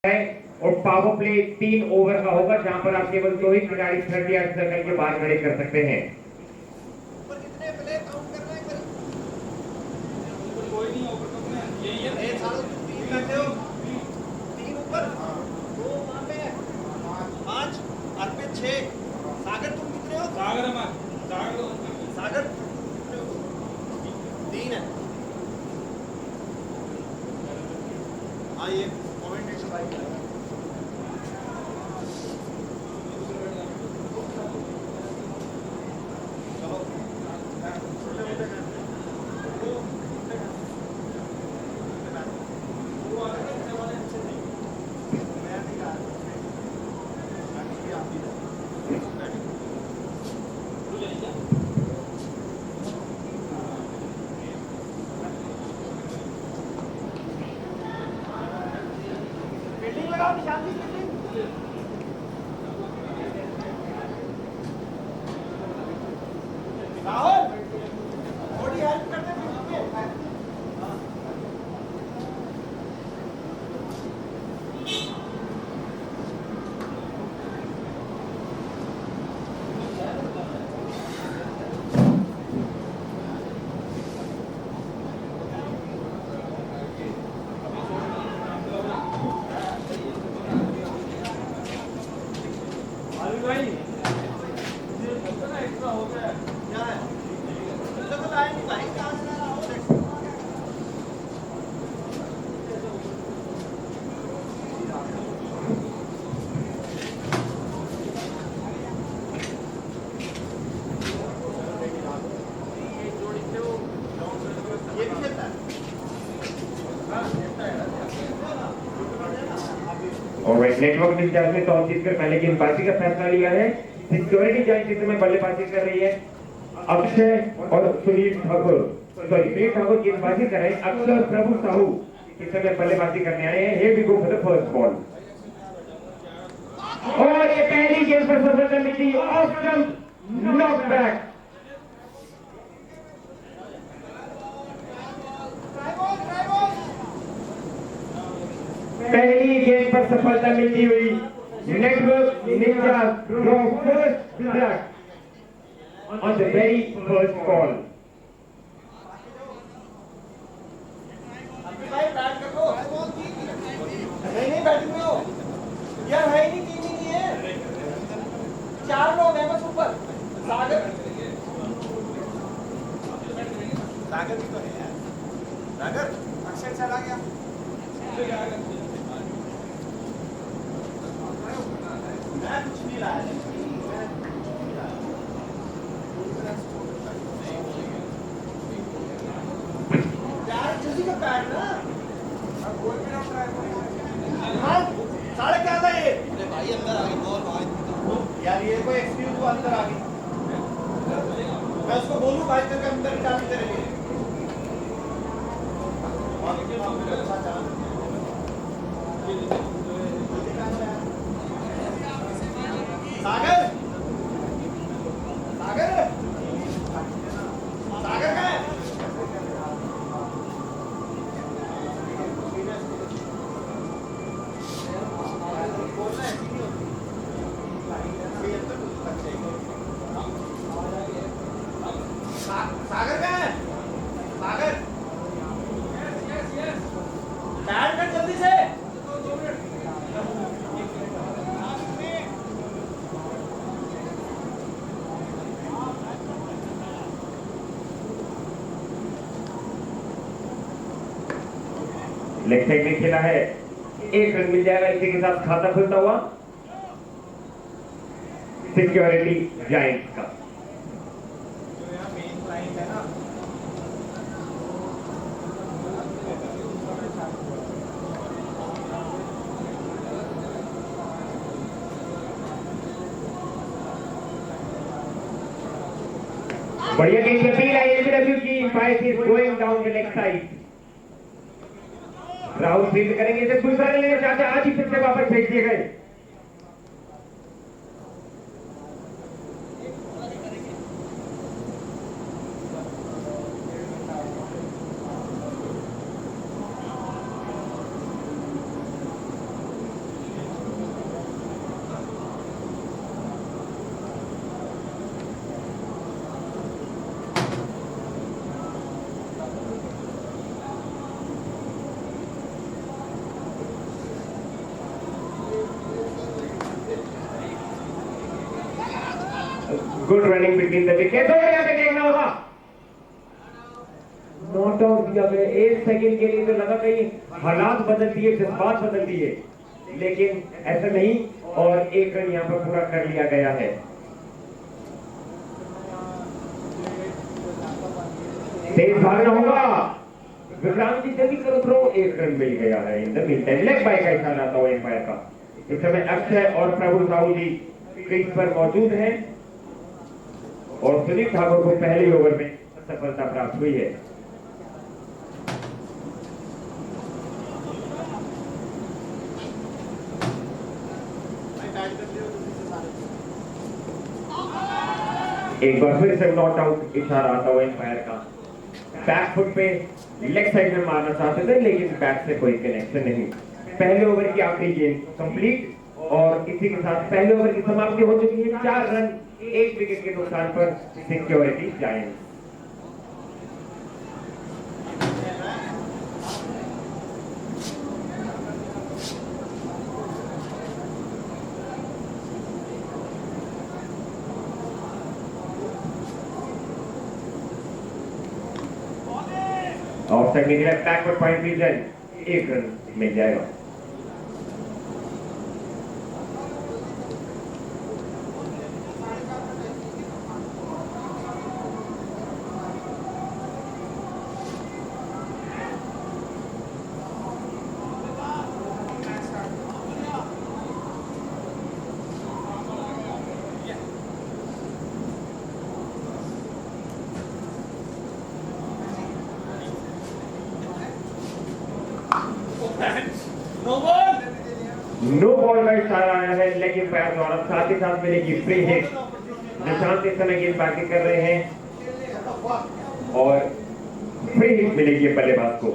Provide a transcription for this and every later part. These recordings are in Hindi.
है और पावर प्ले 3 ओवर का होगा जहां पर आप केवल 2 ही खिलाड़ी 30 सर्कल के बाहर खड़े कर सकते हैं। कितने प्ले काउंट कर रहे हैं? कोई नहीं ओवर करना है यही है। ये सालों तुम 3 करते हो, 3 ऊपर 2 वहां पे 5 अर्पित 6। सागर तुम कितने हो? सागर 3 है। हाँ ये कमेंटेशन भाई क्या है? और नेटवर्क इंचार्ज ने टॉस जीतकर पहले गेंदबाजी का फैसला लिया है। सिक्योरिटी जायंट चित्र में बल्लेबाजी कर रही है अक्षय और सुनील ठाकुर गेंदबाजी कर रहे हैं। अक्षय प्रभु साहू इस समय बल्लेबाजी करने आए हैं। Here we go for the first ball। और ये पहली गेंद पर सफलता मिली। Off stump knock back. पहली गेंद पर सफलता मिलती हुई network ninja draw first black on the very first ball. नहीं बैटिंग में हो यार, है ही नहीं, 3 ही नहीं है, 4 लोग हैं बस ऊपर। सागर भी तो है यार। सागर अक्षय चला गया। मैं कुछ नहीं लाया यार, किसी का बैट ना कोई भी ना हाँ 11:30 था ये। अरे भाई अंदर आ गई बॉल भाई यार, ये कोई एक्सक्यूज वो अंदर आ गई। मैं उसको बोलूं भाई तेरे अंदर डाल तेरे लिए। अच्छा चला सागर सागर सागर का है। सागर का है। सागर बैट कर जल्दी से। लेग साइड में खेला है। 1 रन मिल जाएगा। इसी के साथ खाता खुलता हुआ सिक्योरिटी जायंट्स का। बढ़िया गेंद की अपील है एलबीडब्ल्यू की। Fight is going down the leg side. Rahul field करेंगे। इसे दूसरा लेना चाहते, आज ही फिर से वापस भेज दिए गए। Good running between the wicket. और यहाँ पे देखना होगा नॉट आउट दिया गया। 1 सेकंड के लिए तो लगा कहीं हालात बदल दिए, जज्बात बदल दिए, लेकिन ऐसा नहीं और 1 रन यहाँ पर पूरा कर लिया गया है। तेज भागना होगा विक्रांत जी, जल्दी करो थ्रो। 1 रन मिल गया है। In the meantime leg bye का इशारा था एम्पायर का। इस समय अक्षय और प्रभु साहू जी क्रीज पर मौजूद हैं और सुनील ठाकुर को पहले ओवर में सफलता प्राप्त हुई है। एक बार फिर से नॉट आउट इशारा आता हुआ एम्पायर का। बैक फुट पे लेग साइड में मारना चाहते थे, लेकिन बैक से कोई कनेक्शन नहीं। पहले ओवर की आखिरी गेंद कंप्लीट और इसी के साथ पहले ओवर की समाप्ति हो चुकी है। 4 रन 1 विकेट के नुकसान पर सिक्योरिटी जायंट्स। ऑफ साइड निकला, बैकवर्ड पॉइंट रीजन, 1 रन मिल जाएगा। नो बॉल का इशारा आया है लेग एम्पायर द्वारा, साथ ही साथ मिलेगी फ्री हिट। निशांत इस समय गेंदबाजी कर रहे हैं और फ्री हिट मिलेगी बल्लेबाज को।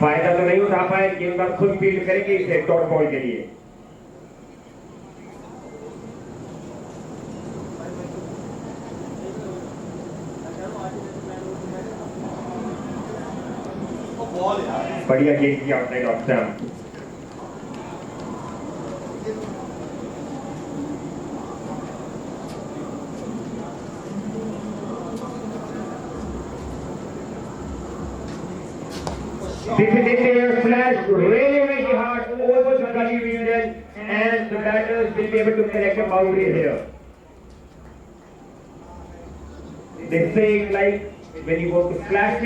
फायदा तो नहीं उठा पाए, गेंदबाज खुद फील्ड करेंगे इसे डॉट बॉल के लिए। बढ़िया गेंद की outside off stump. This is a flash really very hard over the gully region and the batters will be able to collect a boundary here. They say like when you want to flash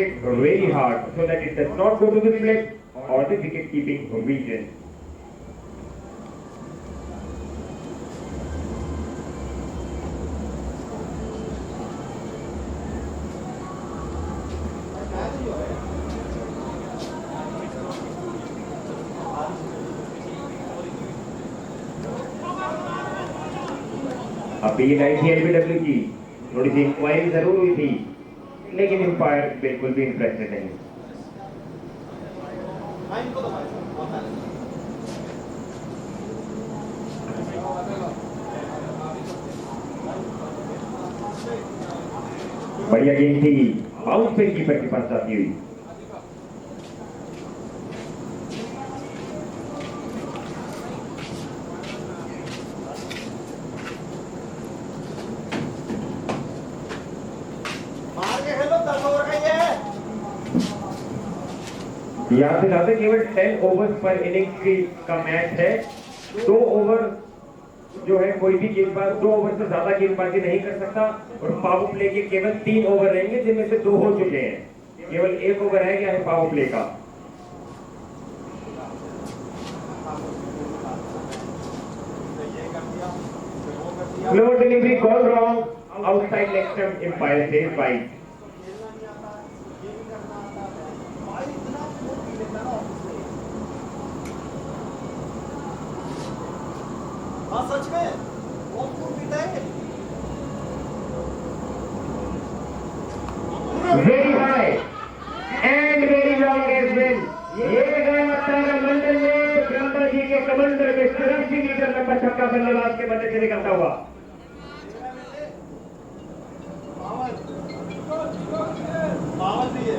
it really hard so that it does not go to the slip or the wicket keeping region. Appeal आई थी एलबीडब्ल्यू की, थोड़ी सी इंक्वायरी जरूर हुई थी, लेकिन एम्पायर बिल्कुल भी इंटरेस्टेड नहीं। बढ़िया गेंद थी, बाउंस पे कीपर के पास जाती हुई। याद दिलाते केवल 10 ओवर पर इनिंग्स का मैच है। 2 ओवर जो है कोई भी गेंदबाज 2 ओवर से ज्यादा गेंदबाजी नहीं कर सकता और पावर प्ले के केवल 3 ओवर रहेंगे, जिनमें से 2 हो चुके हैं। केवल 1 ओवर रह गया है पावर प्ले का। Slow delivery gone wrong, outside leg stump, umpire says bite. हाँ सच में वो खूब पीता है। Very high and very long as well। ये गया तारामंडल में ब्रह्मा जी के कमंडल में 83 मीटर लंबा छक्का बल्लेबाज के बल्ले से निकलता हुआ। पावर भी है।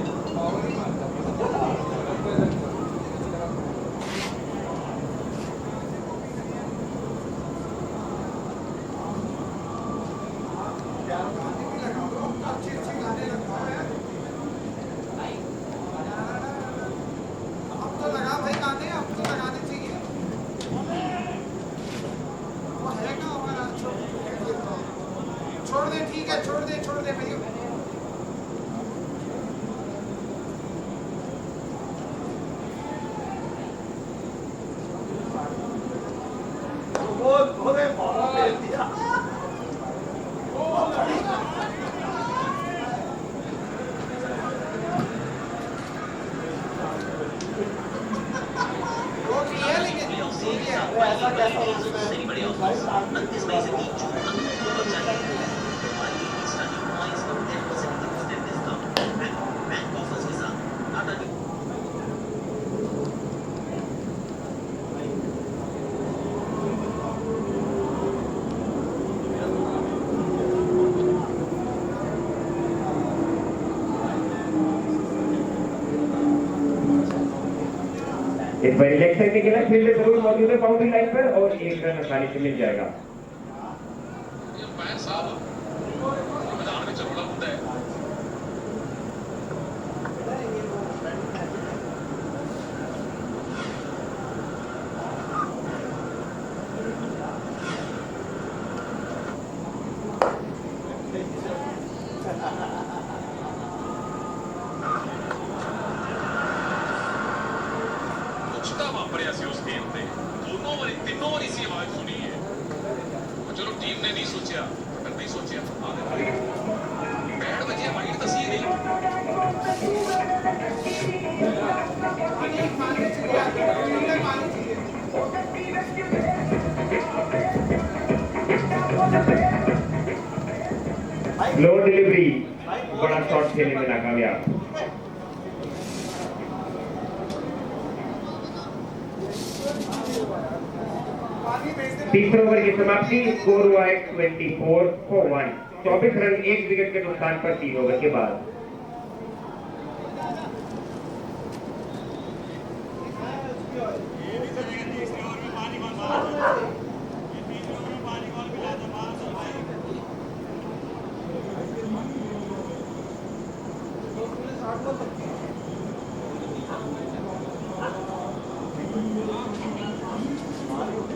ऐसा कैसा हो चुका है भाई? 29 मई से 3 जून तक ऑफर जारी है। हमारी एक्स्ट्रा न्यू पॉइंट्स पर 10% इंस्टेंट डिस्काउंट बैंक ऑफर्स के साथ टाटा की इस बार इलेक्शन के खिलाफ फील्ड जरूर मौजूद है बाउंड्री लाइन पर और एक रन आसानी से मिल जाएगा। अंपायर साहब मैदान में चलना होता है। कुछ वापरिया सी उस गेम पे तीनों वारी सी आवाज सुनी है। चलो टीम ने नहीं सोचा, अगर नहीं सोचा बैट बजे वाइड तो सी नहीं। लो डिलीवरी, बड़ा शॉट खेलने में नाकामयाब। तीसरे ओवर की समाप्ति, स्कोर हुआ है 24 for 1। 24 रन एक विकेट के नुकसान पर 3 ओवर के बाद।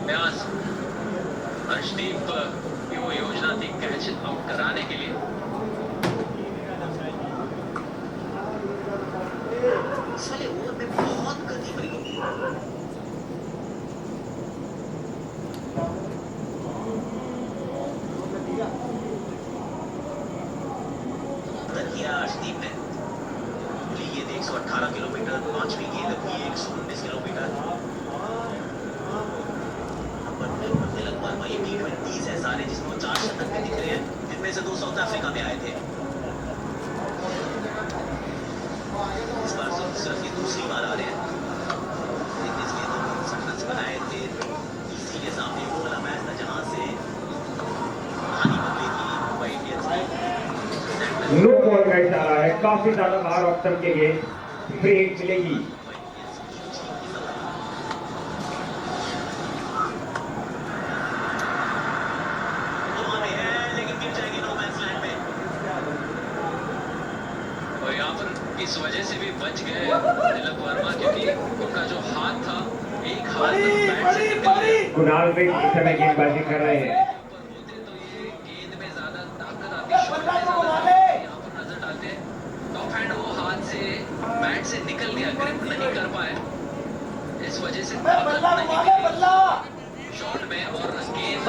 न्यास अर्शदीप की वो योजना थी कैच आउट कराने के लिए। साले ओवर में बहुत गति भरी किया अर्शदीप ने। ये 118 किलोमीटर, 5वीं गेंद अपनी 119 किलोमीटर। तिलक वर्मा ये T20s है सारे, जिसमें वो 4 शतक पे दिख रहे हैं, जिनमें से 2 साउथ अफ्रीका में आए थे। इस बार सिर्फ ये दूसरी बार आ रहे हैं। इसलिए तो 50 बनाए थे। इसी के सामने वो वाला मैच था जहां से कहानी बदली थी मुंबई इंडियंस की। नो बॉल का इशारा है, काफी ज्यादा बाहर ऑप्शन के लिए ब्रेक मिलेगी। इस वजह से भी बच गए तिलक वर्मा, क्योंकि उनका जो हाथ था, एक हाथ बैट से निकल गया। कुणाल भी इस समय गेंदबाजी कर रहे हैं। होते तो ये गेंद में ज्यादा ताकत आती, शॉट में ज्यादा ताकत, यहाँ पर नजर डालते टॉप हैंड वो हाथ से बैट से निकल गया, ग्रिप नहीं कर पाए, इस वजह से ताकत नहीं मिली शॉट में और गेंद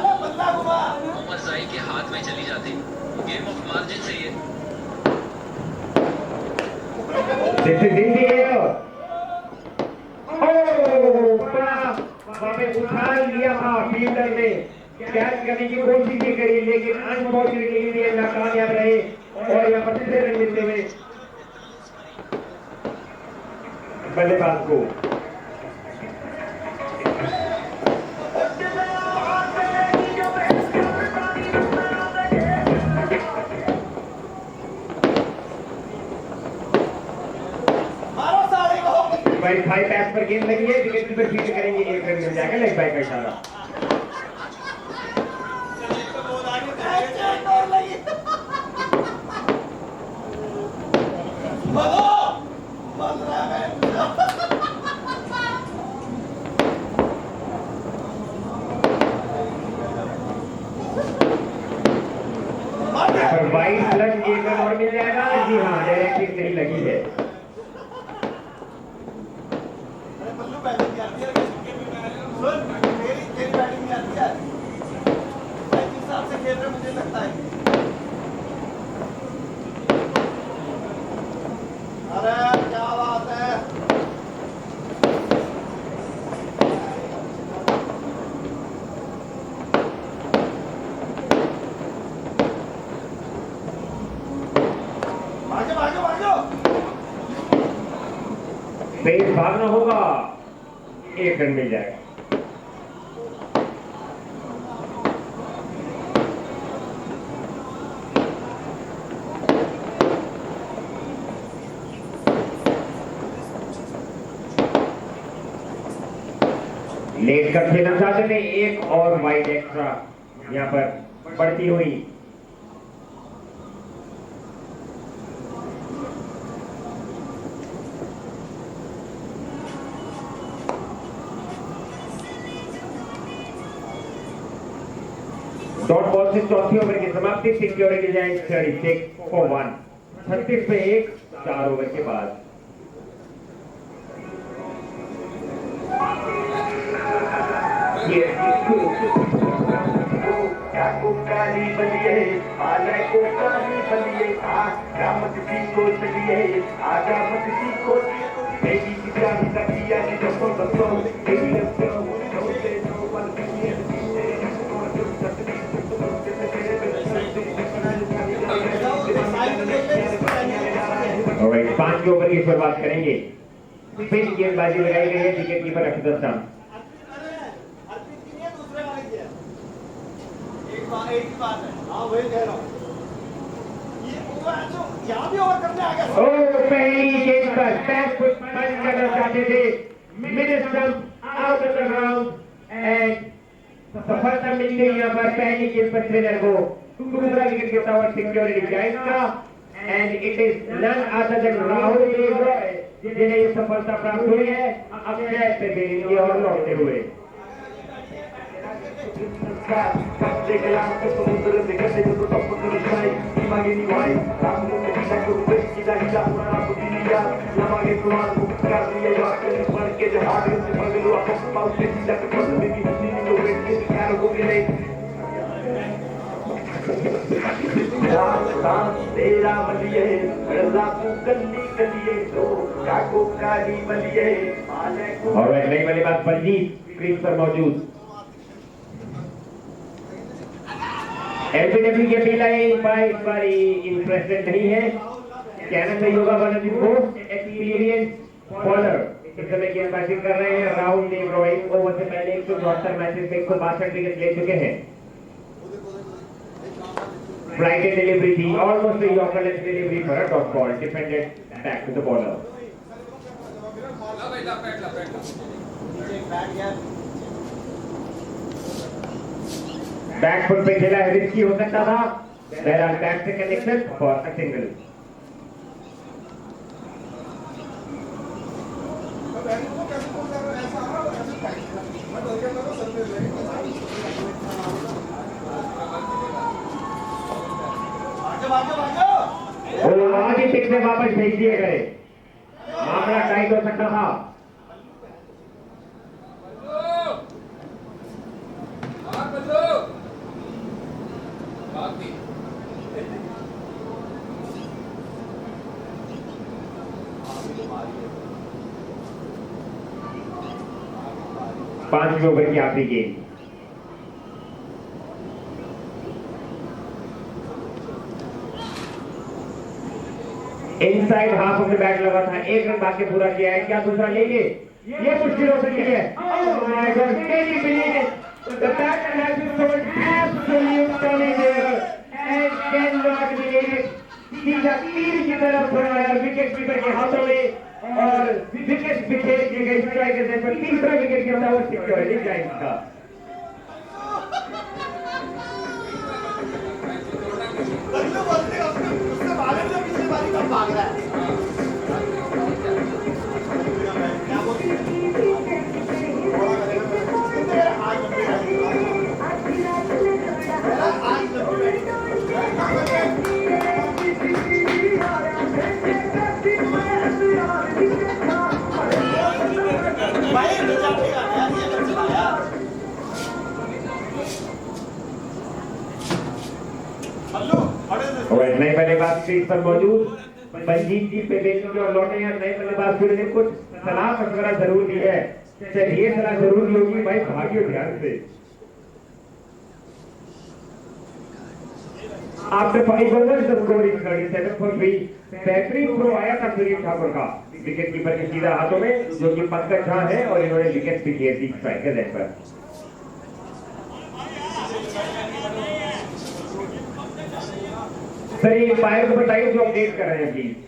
मोहम्मद जाई के हाथ में चली जाती। गेम ऑफ मार्जिन से ये This is in the air. हमें उठा लिया था फील्डर ने, कैच करने की कोशिश भी करी, लेकिन अनफॉर्चुनेटली नाकामयाब रहे और यहाँ पर 6 रन मिलते हुए बल्लेबाज को। भाई पैस पर गेंद लगी है, विकेट कीपर फील्ड करेंगे, 1 रन मिल जाएगा, लेग बाय का इशारा। पर वाइड प्लस 1 रन और मिल जाएगा। जी हाँ, डायरेक्ट नहीं लगी है। मुझे लगता है अरे क्या बात है। भागना होगा, 1 रन मिल जाएगा। लेट कर खेलना चाहते थे, 1 और वाइड एक्स्ट्रा यहां पर बढ़ती हुई। डॉट बॉल से चौथी ओवर की समाप्ति, सिक्योरिटी जायंट्स 36 for 1, 36 पे 1, 4 ओवर के बाद। काली बलिए आले को काली बलिए रामत जी को चलिए आजा मत जी को बेबी की जान तकिया की दोस्तों दोस्तों बेबी दोस्तों छोटे जो पल किए ऑलराइट, 5 ओवर की शुरुआत करेंगे। स्पिन गेंदबाजी लगाई गई है, विकेट कीपर अक्षर शाम। एक ही बात है, हाँ वही कह रहा हूँ, ये यहाँ भी ओवर करने आ गया। ओ, पहली गेंद पर बैक फुट बंद करना चाहते थे, minister out of the ground and सफलता मिल गई यहाँ पर पहली गेंद पर श्रीधर को। दूसरा विकेट गिरता हुआ सिक्योरिटी जायंट्स का and it is none other than Rahul Devroy जिन्हें ये सफलता प्राप्त हुई है। अक्षय से बेरिंग और लौटते हुए समुद्र दिखते जो समुद्र शाही इमागिनी भाई रामू में किसी को बेच की दाहिला पुराना बुद्धिया लमागे तुम्हार को कर दिए वाकई पर के जहाज से बगल वापस पाउस से लग पर मेरी हिंदी को बेच के क्या हो गए तेरा बलिए रजा तू गली गलिए तो काको काली बलिए और एक नई बल्लेबाज बलजीत क्रीज पर मौजूद। एलबीडब्ल्यू के पीलाई इस बार इंटरेस्टेड नहीं है, कहना चाहिए होगा one of the most experience bowler इस समय गेंदबाजी कर रहे हैं राहुल देवरॉय। ओवर से पहले 174 मैचेस में 162 विकेट ले चुके हैं। फ्लाइट डिलीवरी थी, almost yorker length delivery for a dot ball defended back to the bowler. Back foot पे खेला है, रिस्की हो सकता था। देयर आर बैक से कनेक्शन फॉर अ सिंगल। और आगे टिक से वापस भेज दिए गए, मामला टाइट हो सकता था। पांचवें ओवर की आखिरी गेंद। Inside half of the bat लगा था, 1 रन बाकी पूरा किया है, क्या दूसरा लेंगे? ये मुश्किल हो सकती है। Oh my God, can you believe it? The batsman has been shown absolute turning there and cannot believe it. सीधा तीर की तरफ बढ़ाया विकेट कीपर के हाथों में और विकेट विकेट के गए स्ट्राइकर से पर तीसरा विकेट गिरता हुआ सिक्योरिटी जायंट्स का। उससे भागे जो पीछे बारी कब भाग रहा है? क्या बोलती है? नए बल्लेबाज क्रीज पर मौजूद बलजीत जी पे देखेंगे और लौटे हैं नए बल्लेबाज फिर ने कुछ सलाह मशवरा जरूर दी है। चलिए सलाह जरूर दी होगी भाई, भागियो ध्यान से। After 5 overs, the score is 37 for 3. बेहतरीन थ्रो आया था सुनील ठाकुर का विकेट कीपर के सीधा हाथों में, जो कि पंकज झा है, और इन्होंने विकेट भी किए थी स्ट्राइकर एंड पर। सर ये पायर को बताइए जो अपडेट कर रहे हैं प्लीज।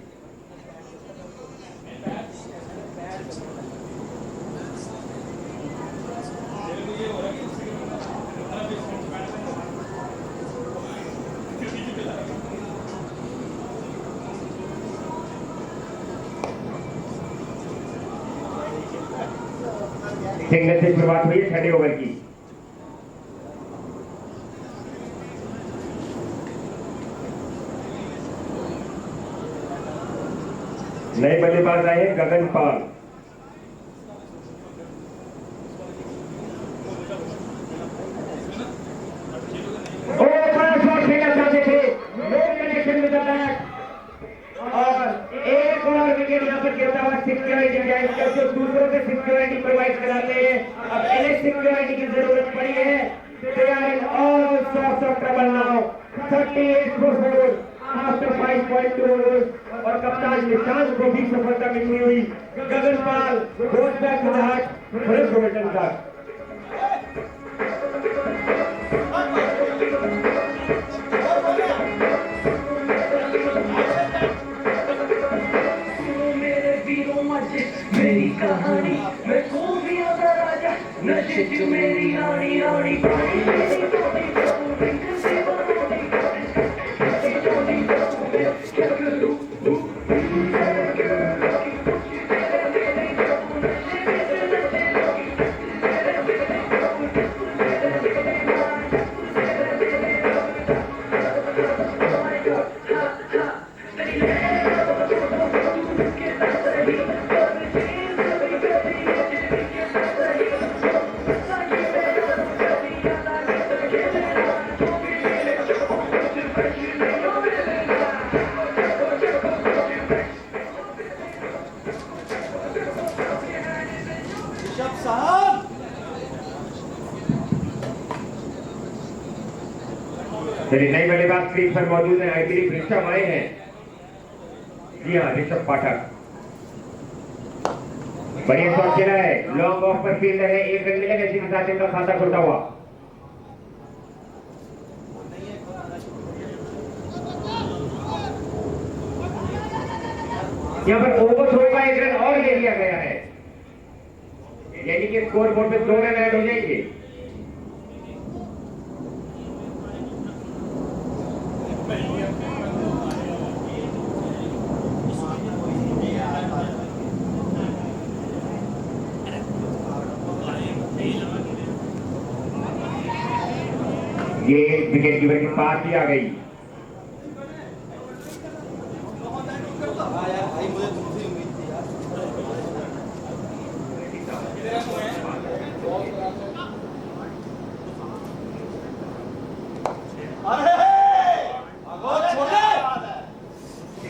सिंगल से शुरुआत हुई है 6 ओवर की। नए बल्लेबाज आए हैं गगन पाल। एक और विकेट यहाँ पर गिरता हुआ सिक्योरिटी गैंगस्टर जो दूसरों से सिक्योरिटी प्रोवाइड कराते हैं, अब इन्हें सिक्योरिटी की जरूरत पड़ी है। They are in all sorts of trouble now. 38 for 4 after 5.2 overs, और कप्तान निशांत को भी सफलता मिली हुई। गगन पाल goes back to the hut for his golden duck. मेरी कहानी मैं खूबियों का राजा नशे च मेरी रानी रानी चलिए नई बल्लेबाज स्क्रीन पर मौजूद है। आई बिलीव ऋषभ आए हैं। जी हाँ, ऋषभ पाठक बढ़िया शॉट खेला है, लॉन्ग ऑफ पर फील्डर है, 1 रन मिलेगा, इसी के साथ इनका खाता खुलता हुआ। यहाँ पर ओवर थ्रो का 1 रन और ले लिया गया है, यानी कि स्कोर बोर्ड पे 2 रन ऐड हो जाएंगे। ये विकेट कीपर के पास ही आ गई। भाई मुझे तुमसे उम्मीद थी यार।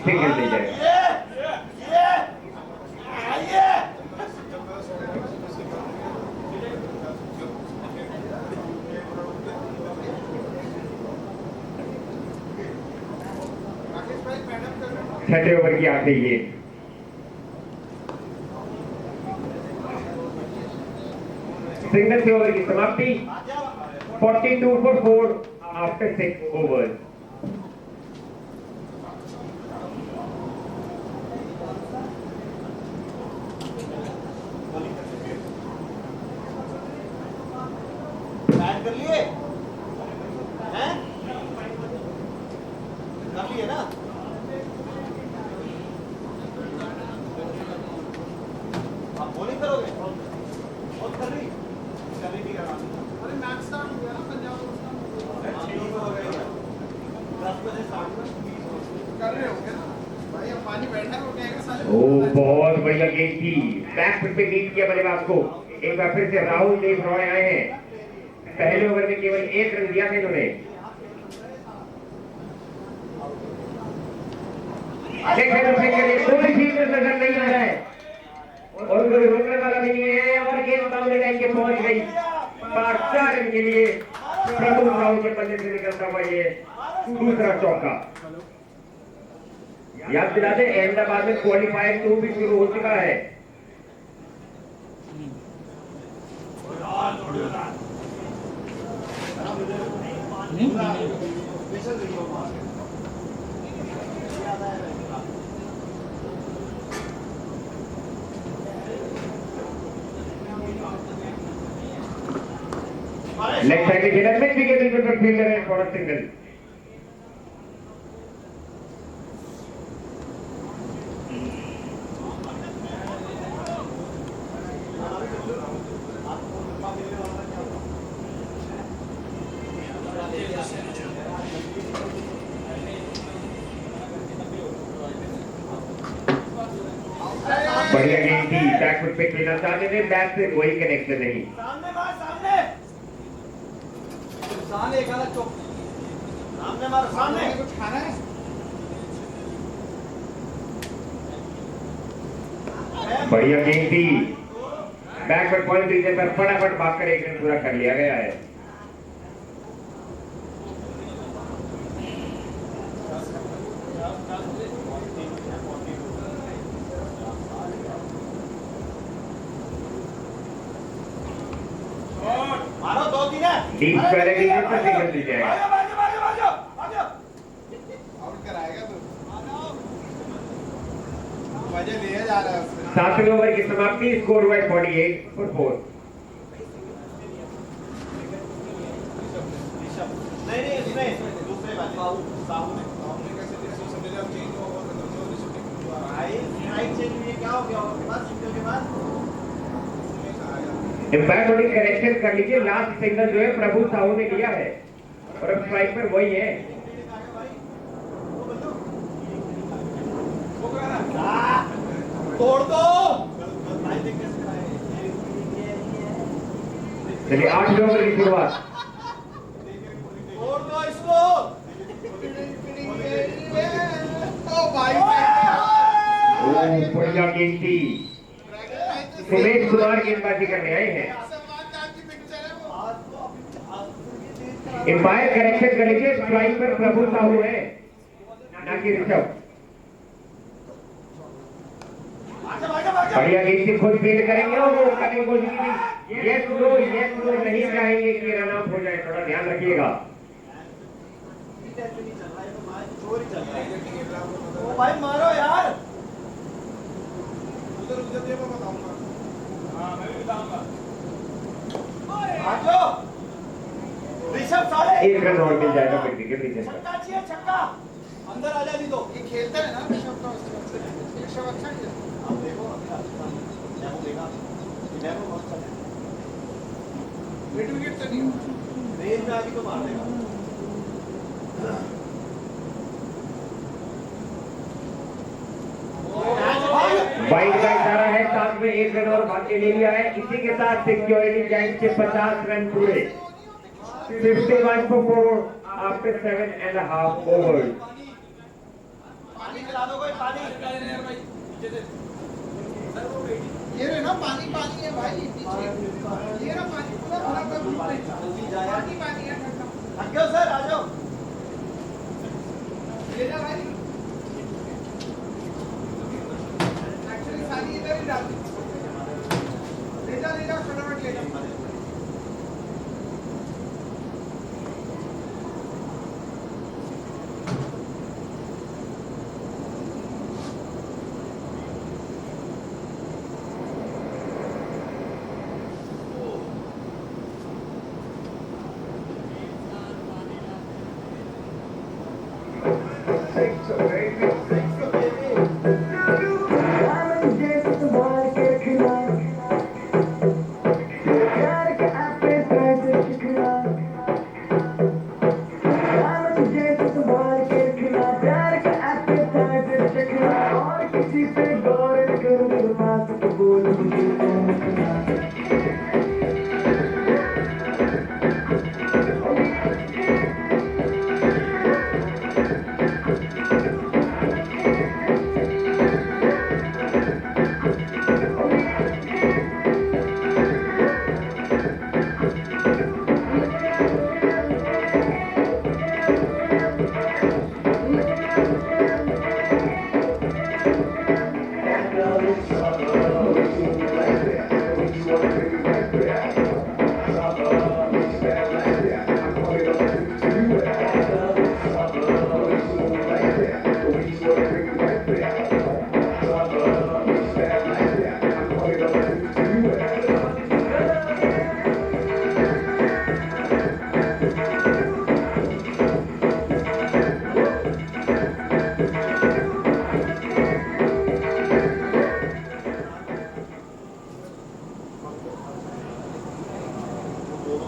सिंगल ले जाए। छठे ओवर की आखिरी गेंद। सिंगल से ओवर की समाप्ति। 42 for 4 after 6 overs. बैट कर लिए हैं? कर लिए ना? आप बॉलिंग करोगे? और कर रही नहीं कर रहा। अरे मैच स्टार्ट हो गया ना, पंजाब को हो गया 10 बजे स्टार्ट कर रहे होंगे ना भाई, अब पानी बैठा हो गया साले। ओ बहुत बढ़िया गेंद थी, बैक फुट पे गेंद किया बल्लेबाज को। एक बार फिर से राहुल देव रॉय आए हैं। पहले ओवर में केवल 1 रन दिया था इन्होंने। कोई फील्डर नजर नहीं आ रहा है और कोई रोकने वाला भी नहीं है, और गेंद सामने लाइन के पहुंच गई। 4 रन के लिए प्रभु राहुल के पल्ले से निकलता हुआ ये दूसरा चौका। याद दिला दें अहमदाबाद में क्वालिफायर 2 भी शुरू हो चुका है। लेफ्ट साइड खेलर में विकेट पर फील्डर है फॉर सिंगल। बढ़िया गेंद थी, बैकफुट पे खेलना चाहते थे, बैक से कोई कनेक्शन नहीं। सामने मार, सामने सामने एक अलग चौक, सामने मार, सामने कुछ खाना है। बढ़िया गेंद थी, बैकवर्ड पॉइंट रीजन पर फटाफट भागकर एक रन पूरा कर लिया गया है। मारो 2-3 है। डीप स्क्वायर रीजन पर सिंगल दी जाएगा। आउट कराएगा तू। वजह लिए जा रहा है उससे। 7वें ओवर की समाप्ति, स्कोर हुआ 48 फॉर 4। नहीं इसमें दूसरे वाले साहू ने कैसे चेंज हुआ भाई, राइट चेंज हुई, क्या हो गया उसके बाद, सिंगल के बाद एम्पायर थोड़ी करेक्शन कर लीजिए। लास्ट सिंगल जो है प्रभु साहू ने लिया है और अब स्ट्राइक पर वही है। तोड़ दो। चलिए 8वें ओवर की शुरुआत। तोड़ दो इसको। ओ भाई बढ़िया गेंद थी। सुमेश कुमार गेंदबाजी करने आए हैं। एम्पायर करेक्शन कर लीजिए, स्ट्राइक पर प्रभु साहू है ना कि ऋषभ। बढ़िया गेंद थी, खुद फील्ड करेंगे और वो करने की कोशिश की। ये स्लो नहीं चाहेंगे कि रन आउट हो जाए, थोड़ा ध्यान रखिएगा। ओ भाई मारो यार। ऋषभ साले एक रन और मिल जाएगा विकेट रीजन पर। छक्का चाहिए, छक्का अंदर आ जा। नहीं तो ये खेलता है ना ऋषभ का, ऋषभ अच्छा है। आप देखो मैं देखा मैं बहुत अच्छा है। मिड विकेट तो नहीं, रेंज में आके तो मार देगा। वाइड का इशारा है, साथ में एक रन और भाग के ले लिया है। इसी के साथ सिक्योरिटी जाइंट्स के 50 रन पूरे। 51 for 4 after 7.5 overs। पानी पिला दो कोई, पानी। ये रे ना पानी पानी है भाई पीछे, ये ना पानी पूरा भरा पानी है ठंडा। थक गए सर, आ जाओ। ले जा भाई, एक्चुअली सारी इधर ही डाल दी। ले जा फटाफट ले जा।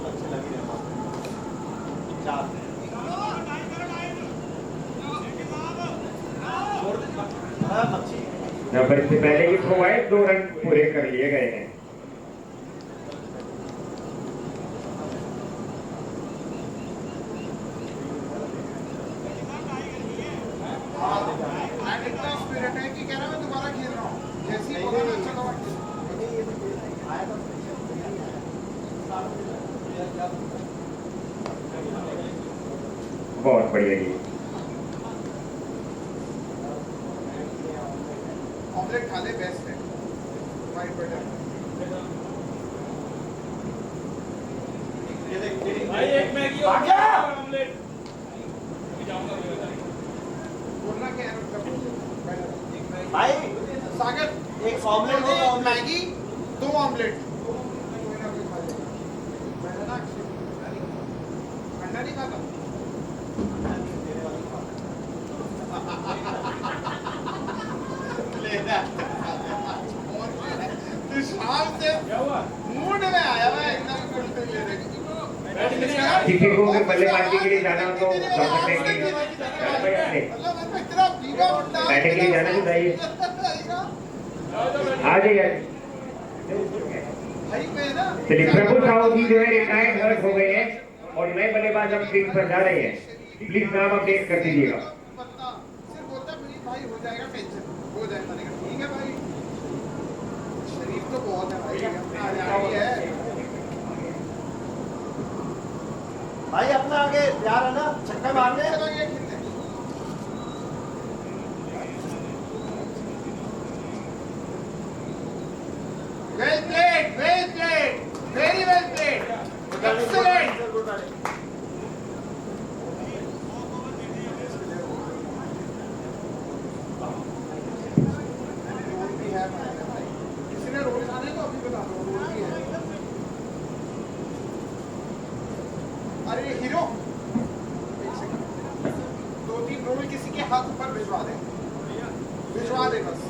अच्छे लग रहे हैं। चार मच्छी नंबर से पहले ही थ्रो आए, 2 रन पूरे कर लिए गए हैं। मैं इतना स्पिरिट है कि कह रहा मैं दोबारा खेल रहा हूँ, जैसे ही बोला ना अच्छा दवा बहुत बढ़िया ये। ऑमलेट खा ले, बेस्ट है वाइट बटर। ये देख भाई एक मैगी आ और गया। ऑमलेट अभी जाऊंगा मैं। बोलना क्या है उसका? भाई सागर एक ऑमलेट बोले दो ऑमलेट। Maggi 2 omelette. कोई ना कोई खा ले। मैंने ना अंडा नहीं खाता। ले जा। तू शाम से क्या हुआ? मूड में आया हुआ है एकदम कुल्फी लेने की। बैटिंग नहीं आ रही? किसी को अगर बल्लेबाजी के लिए जाना हो तो जा सकते हैं कि मतलब मैं इतना भीगा उठा। बैटिंग के लिए जाना तो जाइए, जाओ तो बैटिंग। आ जाइए। भाई मैं ना चलिए, प्रभु साहू जी जो है रिटायर्ड हर्ट हो गए हैं और नए बल्लेबाज अब क्रीज पर जा रहे हैं। प्लीज नाम अपडेट कर दीजिएगा। बंदा सिर्फ बोलता प्लीज भाई हो जाएगा, टेंशन हो जाएगा। मैंने कहा ठीक है भाई, शरीफ तो बहुत है भाई, अपना आजादी है। भाई अपना आगे प्यार है ना, छक्का मारने। चलो ये खेलते हैं। Well played, very well played, excellent. Role भी है भाई, किसी ने रोल खाने को अभी बता दो, रोल भी है। अरे हीरो, एक सेकंड, 2-3 रोल किसी के हाथ ऊपर भिजवा दे बस।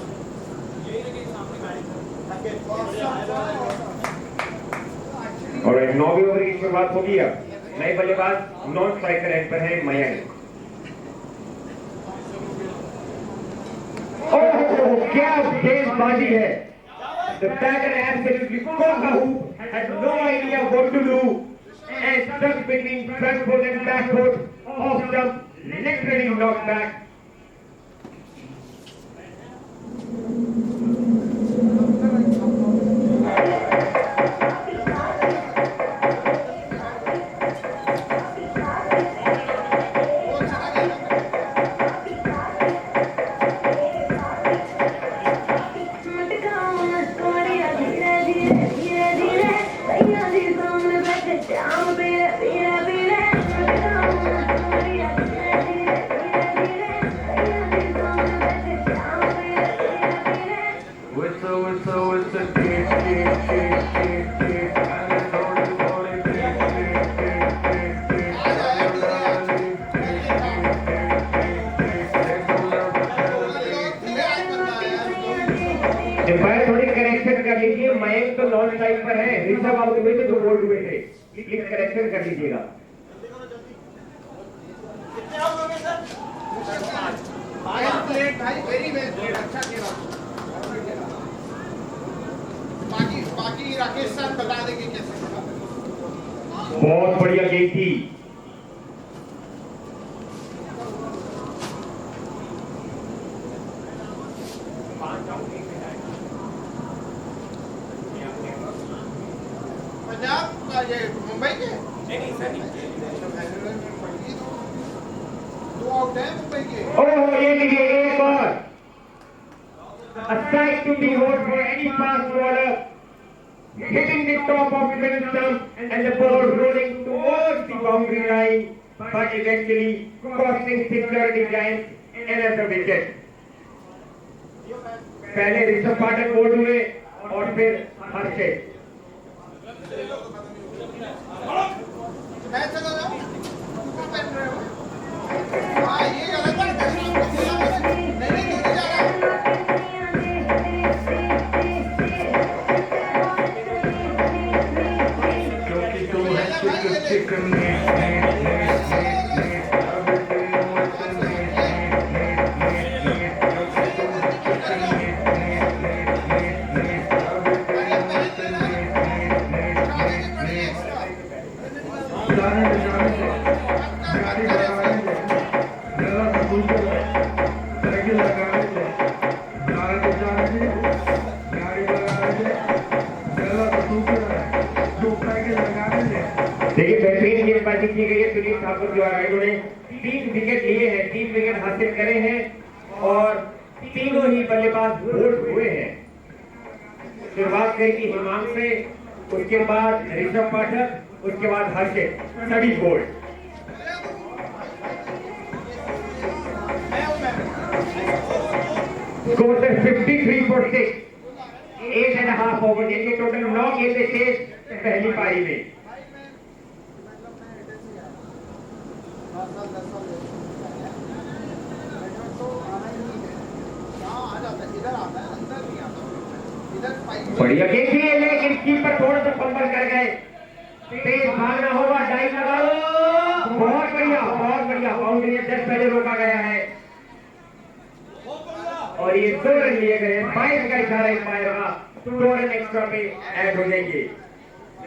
और 9वीं ओवर की शुरुआत होगी। अब नए बल्लेबाज नॉन स्ट्राइकर एंड पर है मयंक। ओह क्या गेंदबाजी है। The batter absolutely caught the hoop, had no idea what to do, and stuck between front foot and back foot, off stump, literally knocked back. थोड़ी करेक्शन कर लीजिए। मयंक तो नॉन स्ट्राइक पर है, ऋषभ आउट हुए थे, 2 बोल्ड हुए थे। प्लीज करेक्शन कर लीजिएगा। कितने आउट हो गए सर? वेल प्लेड भाई, वेरी वेल प्लेड, अच्छा खेला। बाकी राकेश सर बता देंगे कैसे खेला। बहुत बढ़िया गेम थी। पंजाब का ये मुंबई के नहीं सर नहीं। 2 आउट है मुंबई के। ओह ये लीजिए एक और। A strike to be hold for any fast bowler, hitting the top of the middle stump and the ball rolling towards the boundary line, but eventually costing security giants another wicket. पहले ऋषभ पाठक बोल्ड हुए और फिर हर्षित। मैं चला जाऊं? कहाँ बैठ रहे हो? हाँ, ये गलत बात है। नहीं जा रहा। क्योंकि तू है देखिए बेहतरीन गेंदबाजी की गई है सुनील ठाकुर द्वारा। इन्होंने 3 विकेट लिए हैं, 3 विकेट हासिल करे हैं और तीनों ही बल्लेबाज बोल्ड हुए हैं। शुरुआत करेगी हिमांशु से, उसके बाद ऋषभ पाठक, उसके बाद हर्षित, सभी बोल्ड। स्कोर है 53 for 6, 8.5 ओवर। देखिए टोटल 9 गेंदें शेष पहली पारी में। बढ़िया गेंद थी लेकिन कीपर थोड़ा सा फंबल कर गए। तेज भागना होगा, डाइव लगा लो। बहुत बढ़िया बाउंड्री जस्ट पहले रोका गया है और ये 2 रन लिए गए। 22 का इशारा एम्पायर का, 2 रन एक्स्ट्रा पे ऐड हो जाएंगे।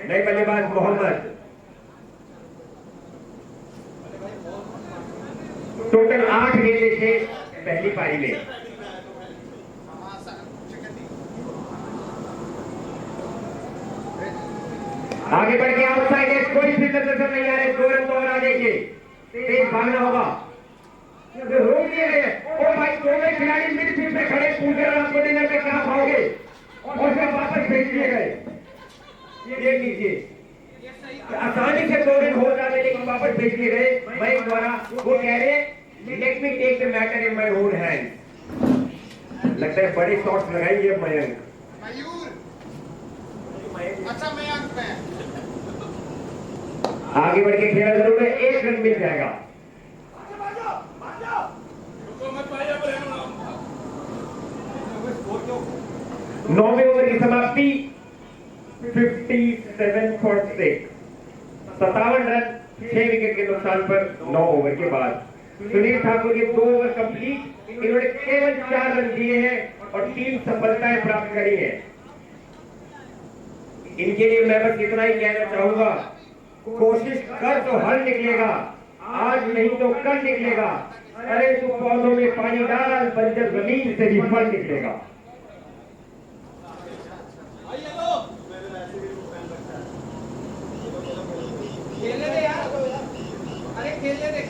नए बल्लेबाज मोहम्मद। टोटल 8 गेंदें शेष पहली पारी में। आगे बढ़ के आउटसाइड है, कोई फील्डर नजर नहीं आ रहे। 2 रन तो और आ जाएंगे। तेज भागना होगा, रोक दिए गए। ओ भाई दोनों खिलाड़ी मिडफील्ड में खड़े, पूछ रहे आपको डिनर में क्या खाओगे और फिर वापस भेज दिए गए। ये लीजिए, आसानी से 2 रन हो जाते लेकिन वापस भेज दिए गए मयंक द्वारा। वो कह रहे let me take the matter in my own hand. लगता है बड़े शॉट्स लगाएंगे मयंक। मयूर, अच्छा मयंक में आगे बढ़ के खेला जरूर है, 1 रन मिल जाएगा। तो मत पाइए पर 9वें ओवर की समाप्ति 57 for 6, 57 रन 6 विकेट के नुकसान पर 9 ओवर के बाद। सुनील ठाकुर के 2 ओवर कंप्लीट, इन्होंने केवल 4 रन दिए हैं और 3 सफलताएं प्राप्त करी हैं। इनके लिए मैं बस इतना ही कहना चाहूंगा, कोशिश कर तो हल निकलेगा, आज नहीं तो कल निकलेगा। अरे तू पौधों में पानी डाल, बंजर जमीन से भी फल निकलेगा। खेलने दे यार, अरे खेलने दे।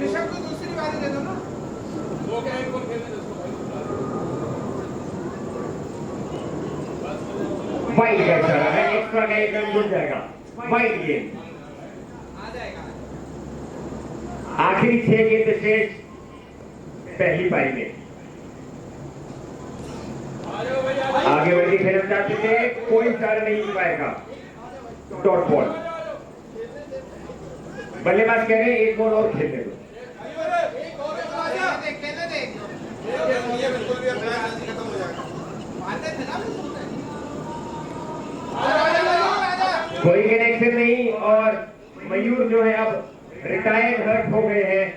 ऋषभ को दूसरी बारी दे दो ना। वो क्या एक और खेलने दे उसको भाई। वाइड का इशारा है, एक्स्ट्रा का 1 रन जुड़ जाएगा। वाइड गेंद, आ जाएगा। आखिरी 6 गेंद शेष पहली पारी में। आगे बढ़ के खेलना चाहते थे, कोई इशारा नहीं मिल पाएगा। डॉट बॉल, बल्लेबाज कह रहे हैं 1 बॉल और खेलने दो। खेलने दे। बिल्कुल भी अपना खत्म हो जाएगा। मारने थे ना कोई कनेक्शन नहीं और मयूर जो है अब रिटायर्ड हर्ट हो गए हैं।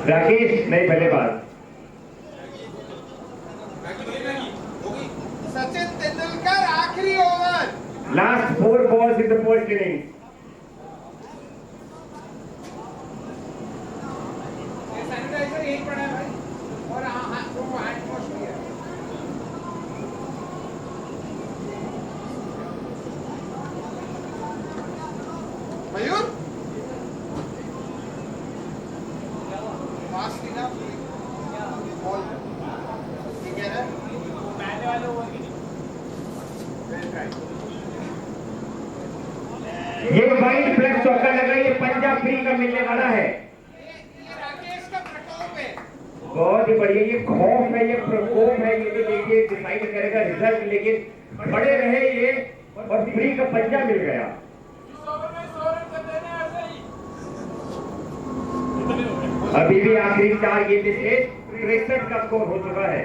राकेश नए बल्लेबाज। सचिन तेंदुलकर आखिरी over. Last 4 balls in the first inning. Sanitizer यही पड़ा है भाई और हाँ वो हैंड वॉश भी है। मयूर पास ना बॉल ठीक है ना पहले वाले ओवर की ये वाइड फ्लैग चौका लग रहा है, ये पंजाब फ्री का मिलने वाला है। ये राकेश का प्रकोप है। बहुत ही बढ़िया, ये खौफ है, ये प्रकोप है, ये तो देखिए डिसाइड करेगा रिजल्ट। लेकिन खड़े रहे ये और फ्री का पंजा मिल गया। इस ओवर में 100 रन कर देना ऐसे ही। कितने हो गए? अभी भी आखिरी 4 गेंद से 63 का स्कोर हो चुका है।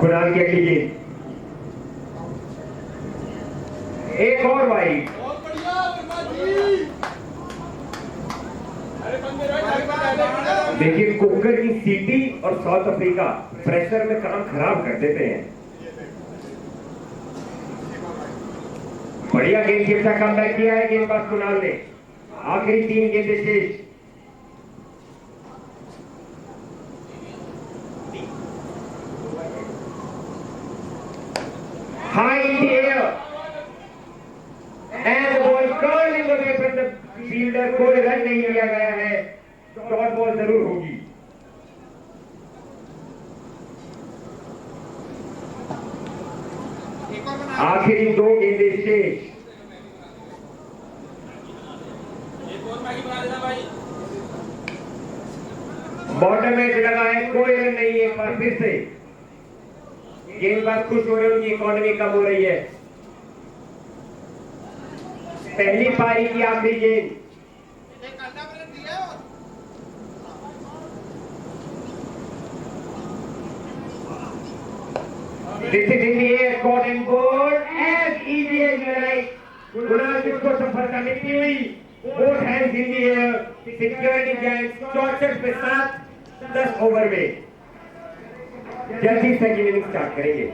कुणाल की अगली गेंद, एक और वाइड। बहुत बढ़िया वर्मा जी। देखिए कुकर की सीटी और साउथ अफ्रीका प्रेशर में काम खराब कर देते हैं। बढ़िया गेंद के साथ कमबैक किया है गेंदबाज कुणाल ने। आखिरी 3 गेंदें शेष। High in the air and the ball curling away from the fielder. कोई रन नहीं लिया गया है, डॉट बॉल जरूर होगी। आखिरी 2 गेंदें शेष। बॉटम एज लगा है, कोई रन नहीं। एक बार फिर से गेंदबाज खुश हो रहे, उनकी इकोनॉमी कम हो रही है। पहली पारी की आखिरी गेंद। This is in the air, caught and bowled as easy as you like. Kunal इसको सफलता मिलती हुई, both hands in the air, security giants 64 पे 7 10 ओवर में जल्दी सेकंड इनिंग स्टार्ट करेंगे।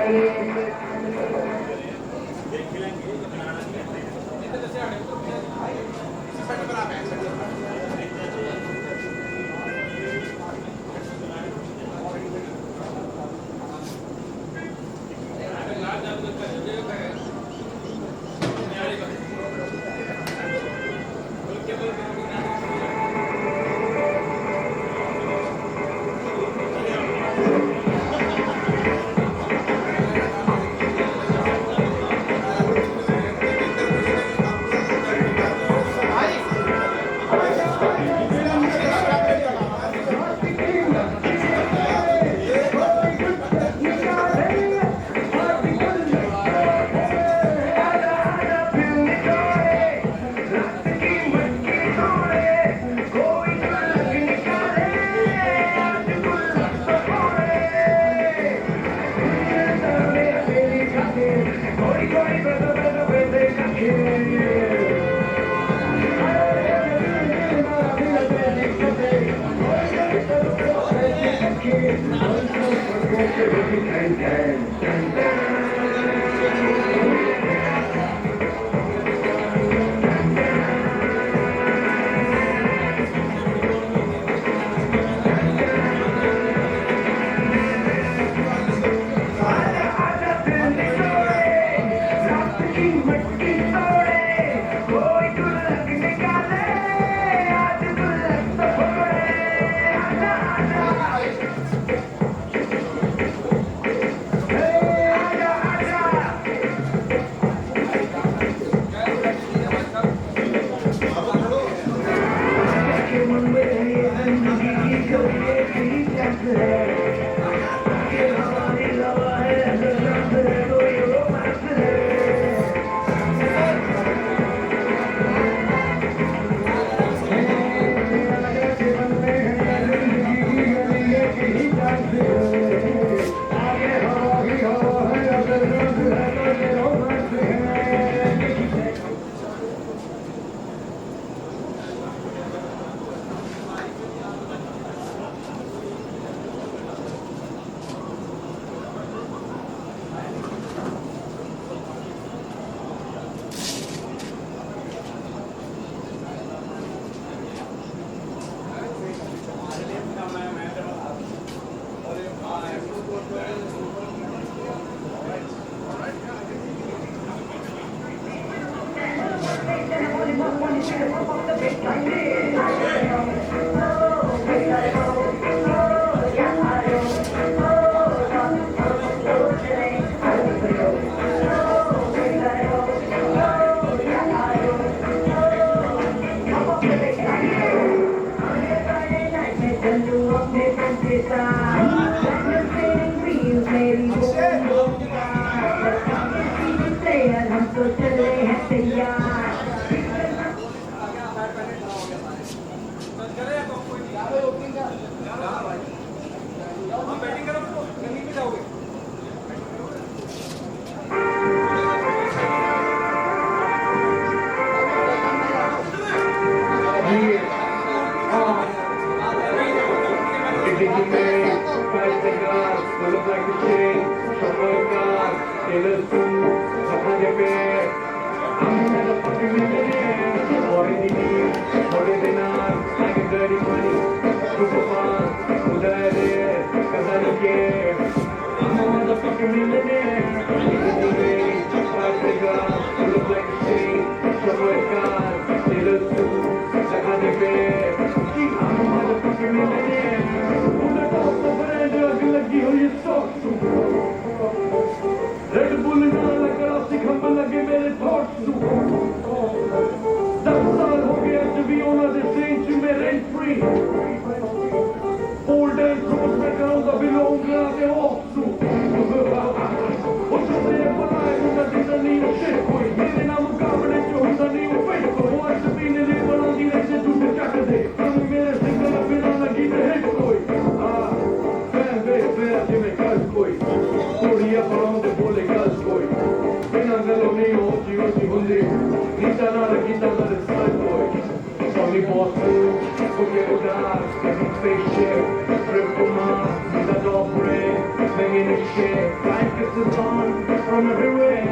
Thank you. दिखावा है अगर रंग है तो ये रोमांस है हम तो चले हैं तैयार Red Bull ਨਾਲ ਕਰਾਸੀ ਖੰਭ ਲੱਗੇ ਮੇਰੇ ਥੋਟਸ ਨੂੰ 10 ਸਾਲ ਹੋ ਗਏ ਅੱਜ ਵੀ ਉਹਨਾਂ ਦੇ ਸੇਨ ਚ ਮੇਰੇ ਐਂਟਰੀ Old and close ਮੈਂ ਕਰਾਉਂਦਾ ਬਿਲੋਂਗਾਂ ਦੇ ਹੌਕਸ ਨੂੰ ਉਹ ਚੁੱਪੇ ਪਲਾਏ ਨੂੰ ਕਦੀ ਨਹੀਂ ਸ਼ੇ ਕੋਈ ਮੇਰੇ ਨਾਲ ਮੁਕਾਬਲੇ ਚ ਹੁੰਦਾ ਨਹੀਂ ਉਹ ਪਈ ਉਹ ਅੱਜ ਵੀ ਨੇ ਬਣਾਉਂਦੀ ਰਹਿ ਝੂਠ ਚੱਕਦੇ ਮੇਰੇ ਸਿੰਗਲ ਬਿਨਾਂ ਲੱਗੀ ਤੇ ਹਿੱਟ ਕੋਈ ਵੇ ਜਿਵੇਂ ਕੱਲ ਕੋਈ ਕੁੜੀਆਂ ਬਣਾਉਂਦੇ ਬੋਲੇ ਗੱਲ ਕੋਈ ਬਿਨਾਂ ਗੱਲੋਂ ਨਹੀਂ ਉੱਚੀ ਹੁੰਦੀ ਨੀਤਾ ਨਾਲ ਕੀਤਾ ਨਾਲ ਸਾਈਡ ਕੋਈ Only boss forget that spaceship trip to Mars with a dog brain banging his shit like it's a dawn from everywhere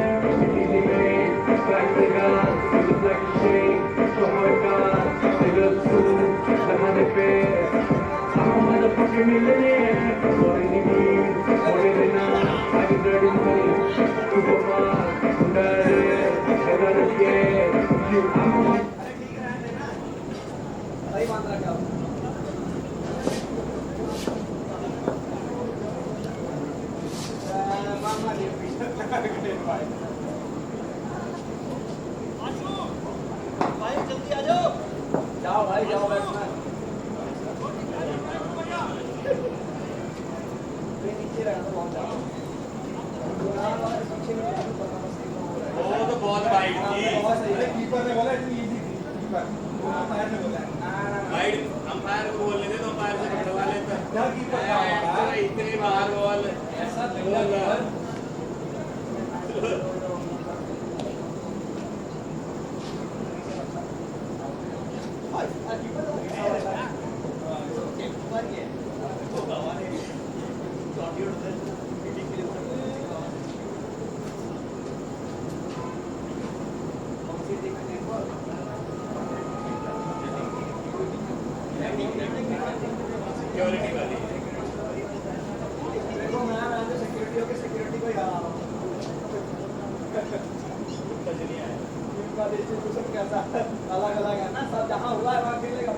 easy made like the gun with the black shade so my god they look cool the money fair I'm a motherfucking millionaire what do you mean what do they not I get dirty money Superman dirty I gotta get you I'm a सही बात रखा भाई जल्दी आ जाओ जाओ भाई जाओ बैट्समैन नीचे रहना बहुत जाओ वो तो बहुत वाइड थी कीपर ने बोला इतनी इजी थी कीपर अंपायर ने बोला वाइड अंपायर को बोल लेते तो अंपायर से कटवा लेते क्या कीपर का इतनी बाहर बॉल ऐसा लगता सिक्योरिटी वाली सिक्योरिटी को कैसा अलग अलग है ना सब जहाँ हुआ है वहाँ खेलेगा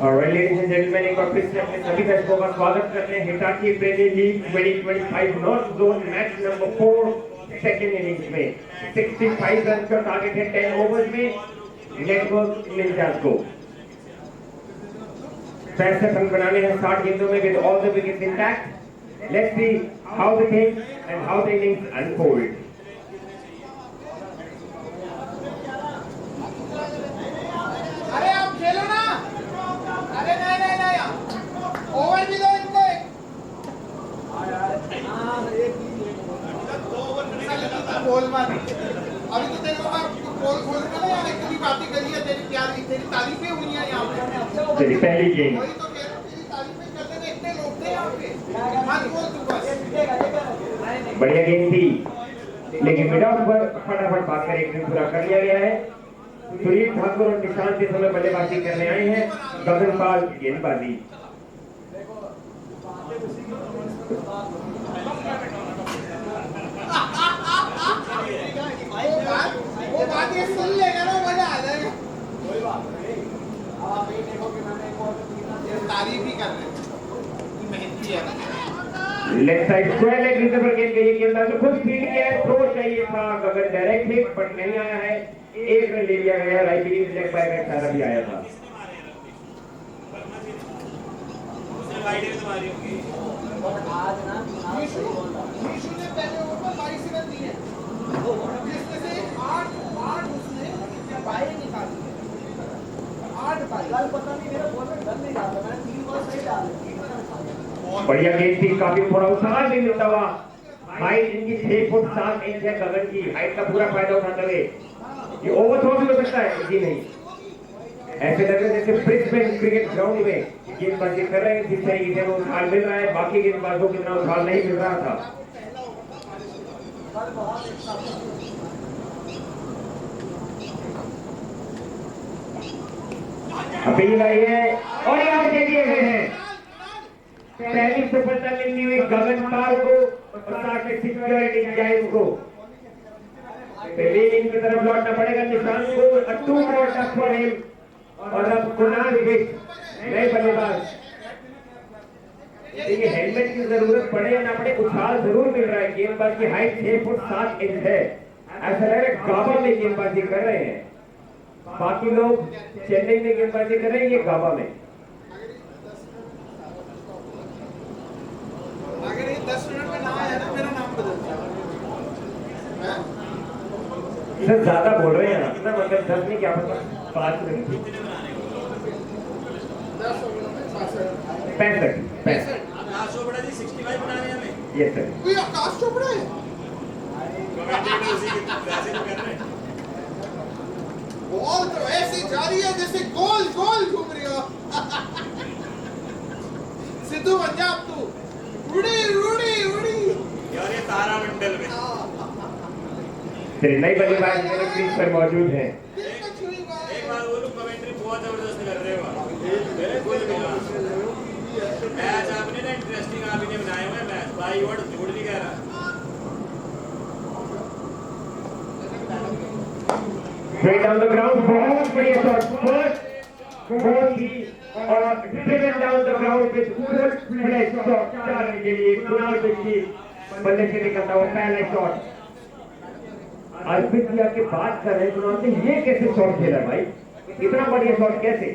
Alright, ladies and gentlemen, एक बार फिर से अपने सभी दर्शकों का स्वागत करते हैं Hitachi premier league 2025 north zone match number 4 second innings में 65 रन का टारगेट है 10 ओवर्स में नेटवर्क निंजास को 65 रन बनाने हैं 60 गेंदों में with all the wickets intact. Let's see how the things and how the innings unfold. तेरी तारीफें हुई हैं यहाँ पे। चलिए पहली गेंद वही तो कह रहा हूँ, तेरी तारीफें करने में इतने लोग थे यहाँ पे। मत बोल तू बस। बढ़िया गेंद थी, लेकिन मिड ऑफ पर फटाफट भाग कर एक रन पूरा कर लिया गया है। सुनील ठाकुर और निशांत इस समय बल्लेबाजी करने आए हैं। गगनपाल गेंदबाजी। वो बात ये सुन लेगा ना, मजा आ जाएगा। तारीफ ही कर रहे हैं, मेहनती है। Left side square leg reserve पर गेंद गई, गेंदबाज खुद फील्ड किया है, थ्रो चाहिए था गगन डायरेक्ट हिट बट नहीं आया है। एक रन ले लिया गया। राइट लेग बाय बैक सारा भी आया था। नीशू ने पहले ओवर पर 22 रन दिए, जिसमें से 8 उसने बाहर निकाल दिए। 8 बाहर। पता नहीं मेरा बॉल में डर नहीं डाला, मैंने 3 बॉल सही डाले। बढ़िया गेंद थी, काफी थोड़ा उछाल भी मिलता हुआ। हाइट इनकी 6 फुट 7 इंच है। गगन की हाइट का पूरा फायदा उठाते हुए ये ओवर थ्रो भी हो सकता है। जी नहीं, ऐसे लग रहा है जैसे ब्रिस्बेन क्रिकेट ग्राउंड में गेंदबाजी कर रहे हैं, जिस तरीके से वो उछाल मिल रहा है, बाकी गेंदबाजों को इतना उछाल नहीं मिल रहा था। अपील आई है और यहाँ दे दिए गए हैं। पहली सफलता मिलती हुई गगनपाल को और साथ में सिक्योरिटी जायज को। पहले इनकी तरफ लौटना पड़ेगा निशांत को। 2 more टच फॉर हिम। और अब कुणाल विक नए बल्लेबाज। देखिए हेलमेट की जरूरत पड़े या ना पड़े, उछाल जरूर मिल रहा है। गेंदबाज की हाइट 6 फुट 7 इंच है। ऐसा लग रहा है गाबा में गेंदबाजी कर रहे हैं। बाकी लोग चेन्नई में गेंदबाजी कर रहे हैं, ये गाबा में। अगर ये 10 मिनट में ना आया ना, मेरा नाम बदल जाएगा। सर ज्यादा बोल रहे हैं ना, इतना मतलब 10 नहीं, क्या पता 5 मिनट। 10 ओवरों में 65। 65। आकाश चोपड़ा जी 65 बनाने हमें। Yes sir. कोई आकाश चोपड़ा है? कमेंटेटर उसी के वैसे तो कर रहे हैं। बॉल तो ऐसी जा रही है जैसे गोल गोल घूम रही हो। सिद्धू बन जा अब तू। उड़ी उड़ी उड़ी। यार ये तारामंडल में नई बल्लेबाज मेरे क्रीज पर मौजूद हैं। एक बार बोलूं, कमेंट्री बहुत जबरदस्त कर रहे हो। बिल्कुल मैच आपने ना इंटरेस्टिंग आप इन्हें बनाए हुए मैच। भाई और झूठ नहीं कह रहा। Straight down the ground, बहुत बढ़िया शॉट। फर्स्ट बहुत ही और driven down the ground with full flash shot. 4 run के लिए कुणाल विक की बल्ले से निकलता हुआ पहला शॉट। अर्पित भैया की बात कर रहे हैं कुणाल ने, ये कैसे शॉट खेला भाई, इतना बढ़िया शॉट कैसे?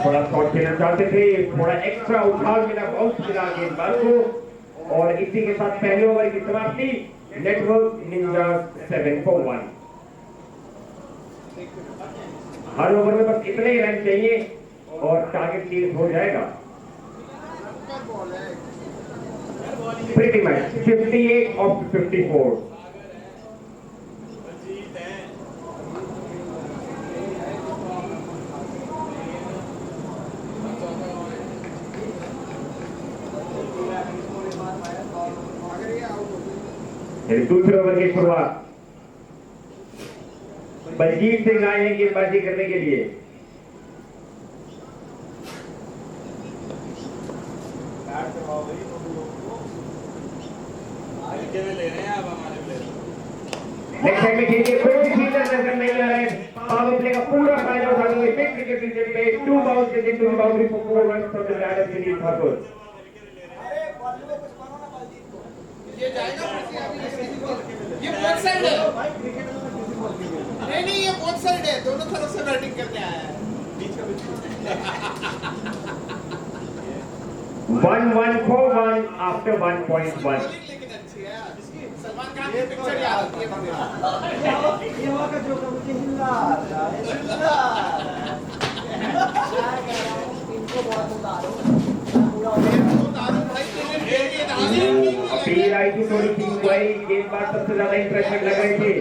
थोड़ा शॉट खेलना चाहते थे, थोड़ा एक्स्ट्रा उछाल मिला, बाउंस मिला गेंदबाज को। और इसी के साथ पहले ओवर की समाप्ति। Network Ninja 7 for 1। Her over में बस इतने ही रन चाहिए और टारगेट चेज हो जाएगा। Pretty much 58 of 54। दूसरे ओवर की शुरुआत। बलजीत सिंह आए हैं गेंदबाजी करने के लिए। लेफ्ट साइड में खेलिए, कोई फील्डर नजर नहीं आ रहा है। पावर प्ले का पूरा फायदा उठाते हुए मिड विकेट विकेट पे 2 bounce into the boundary for 4 runs from the batter Sunil Thakur. ये जाएगा ये बोथ साइड है। नहीं ये बोथ साइड है, दोनों तरफ से बैटिंग करने आया है। 1-1 for 1 after 1.1. लेकिन अच्छी है यार। सलमान खान की पिक्चर याद आती है मुझे। ये हुआ का जो मुझे हिला रहा है, हिला रहा है। क्या कह रहा हूँ, इनको बहुत उतारो। पूरा उतारो भाई, तेरे लिए अपील आई थी थोड़ी सी हुई, गेंदबाज सबसे ज्यादा इंटरेस्टेड लग रहे थे,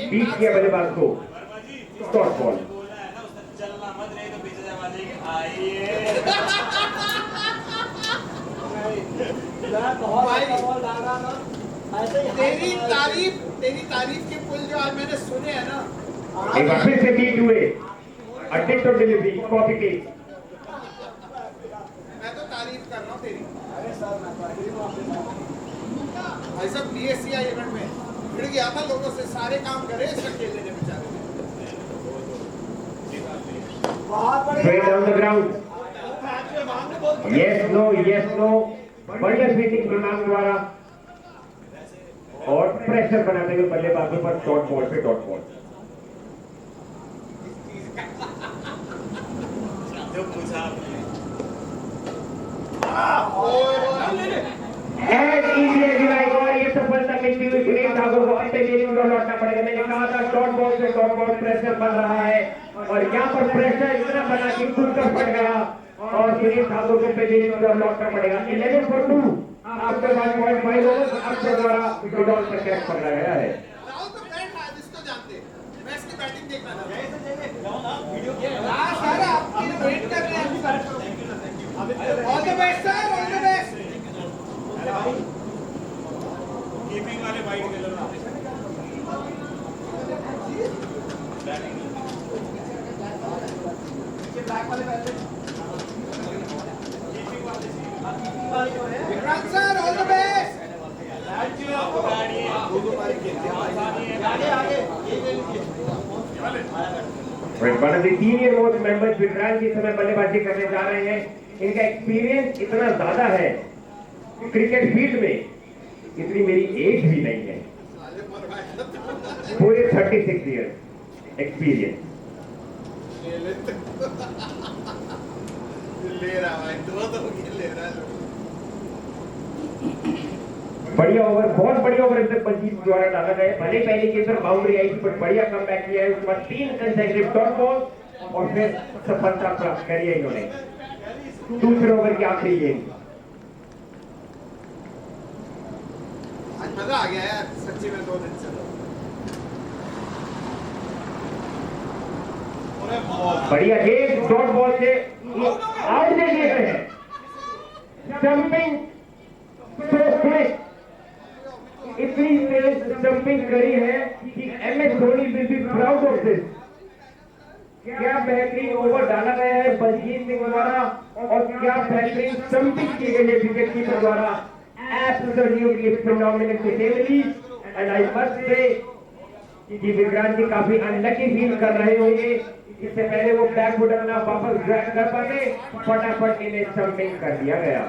बीट किया बल्लेबाज को, शॉर्ट बॉल। चलना मत नहीं तो पीछे जमा जाएगी। आइए। मैं बहुत बॉल डाला ना। ऐसे ही तेरी तारीफ के पुल जो आज मैंने सुने हैं ना, एक बार फिर से बीट हुए, attempt of delivery, copy paste. मैं तो तारीफ कर रहा हूँ तेरी। अरे सर मैं तो agree हूँ आपके साथ। भाई साहब BSCI इवेंट में भिड़ गया था लोगों से, सारे काम करे इस अकेले ने बेचारे ने। बहुत बड़े Straight down the ground. Match में मांगने बहुत Yes, no. बढ़िया स्विचिंग प्रणाम द्वारा और प्रेशर बनाते हुए बल्लेबाजों पर शॉर्ट बॉल पे डॉट बॉल। जो पूछा As easy as you like, और ये सफलता मिलती हुई सुनील ठाकुर को अपने लिए लौटना पड़ेगा। मैंने कहा था शॉर्ट बॉल से डॉट बॉल प्रेशर बन रहा है और यहाँ पर प्रेशर इतना बना कि खुद कर पड़ गया और सुनील ठाकुर को पहले लौटना पड़ेगा। 11 for 2 आफ्टर 1.5 ओवर अक्षर द्वारा विड्रॉल पर कैच पकड़ा गया है। राहुल तो बैट है जिसको जानते हैं, मैं इसकी बैटिंग देखना था। सर आपकी वेट कर रहे हैं। All the best sir, all the best. Keeping वाले white colour Vikrant sir, all the best. One of the senior most members Vikrant ji समय बल्लेबाजी करने जा रहे हैं। इनका एक्सपीरियंस इतना ज्यादा है क्रिकेट फील्ड में, इतनी मेरी एज भी नहीं है, पूरे 36 ईयर एक्सपीरियंस। ले रहा भाई, दो तो ले रहा है। बढ़िया ओवर, बहुत बढ़िया ओवर इधर बल्जीत द्वारा डाला गया। भले पहले की तरफ बाउंड्री आई थी पर बढ़िया कमबैक किया है। उसके बाद 3 कंसेक्यूटिव डॉट बॉल और फिर सफलता प्राप्त करी है इन्होंने दूसरे ओवर की आखिरी गेंद। आज मजा आ गया यार सच्ची में 2 दिन से। बढ़िया गेंद डॉट बॉल से आउट दे दिए गए हैं। स्टंपिंग so quick, इतनी तेज स्टंपिंग करी है कि MS Dhoni will be proud of this. क्या बेहतरीन ओवर डाला गया है बलजीत सिंह द्वारा और क्या बेहतरीन स्टंपिंग की गई है विकेट कीपर द्वारा। Absolutely phenomenal delivery and I must say कि विक्रांत जी काफी अनलकी फील कर रहे होंगे। इससे पहले वो बैकफुट अपना वापस ड्रैग कर पाते, फटाफट इन्हें स्टंपिंग कर दिया गया।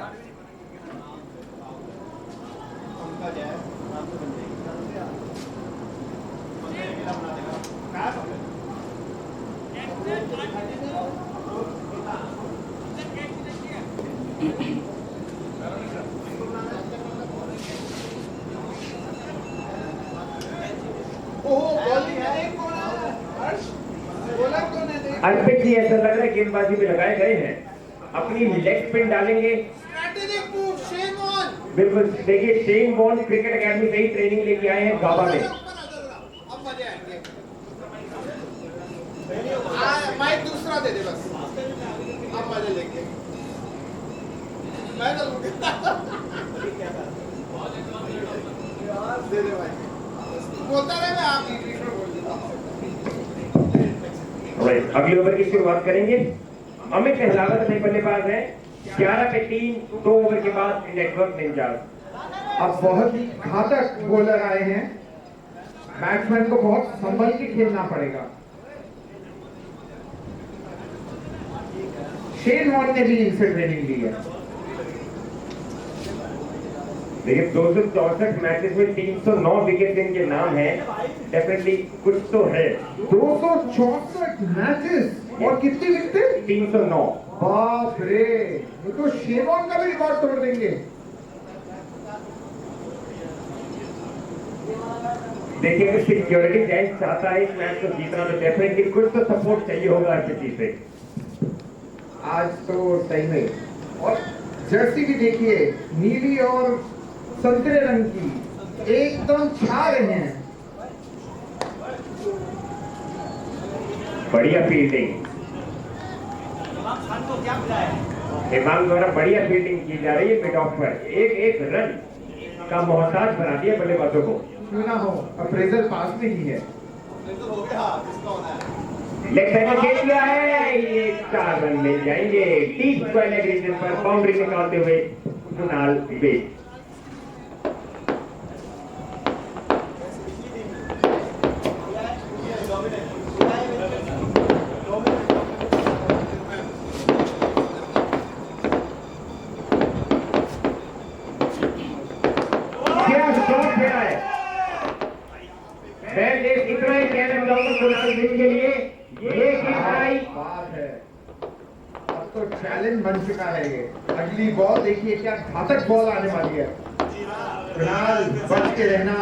अर्पित जी ऐसा लग रहा है गेंदबाजी में लगाए गए हैं, अपनी लेग स्पिन डालेंगे। Strategic move, Shane Warne. बिल्कुल, देखिए शेन वॉन क्रिकेट एकेडमी से ही ट्रेनिंग लेके आए हैं गाबा में। अब मजे आएंगे। माइक दूसरा दे दे बस, अब मजे लेंगे। मैं तो दे दे भाई, बोलता रहे मैं आप बीच में बोल देता हूँ। राइट, अगले ओवर की शुरुआत करेंगे। अमित हिलावत अपने बल्लेबाज हैं। 11 पे 3, 2 ओवर के बाद नेटवर्क निंजाज। अब बहुत ही घातक बॉलर आए हैं, बैट्समैन को बहुत संभल के खेलना पड़ेगा। शेन वॉन ने भी इनसे ट्रेनिंग ली है। देखिए 264 मैचेस में 309 विकेट इनके नाम है, डेफिनेटली कुछ तो है। 264 मैचेस और कितनी विकेट? 309। बाप रे, ये तो शेवॉन का भी रिकॉर्ड तोड़ देंगे। देखिए अगर सिक्योरिटी जायंट चाहता है इस मैच को जीतना तो डेफिनेटली कुछ तो सपोर्ट चाहिए होगा आरसीबी से। आज तो सही में, और जर्सी भी देखिए नीली और संतरे रंग की एकदम छा रहे हैं। बढ़िया फील्डिंग, इमाम खान को क्या मिला है? इमाम द्वारा बढ़िया फील्डिंग की जा रही है मिड ऑफ पर, एक एक रन का मोहताज बना दिया बल्लेबाजों को। क्यों ना हो, अप्रेजल पास में ही है। तो हो गया, किसका होना है? लेग साइड में खेल गया है, ये 4 रन मिल जाएंगे डीप स्क्वायर लेग रीजन पर बाउंड्री निकालते हुए कुणाल बेज। क्या शॉट खेला है, मैं इतना ही कहना चाहूंगा कुणाल बेज के लिए, ये खिलाड़ी बात है, अब तो चैलेंज बन चुका है ये। अगली बॉल देखिए क्या घातक बॉल आने वाली है। कुणाल बच के रहना।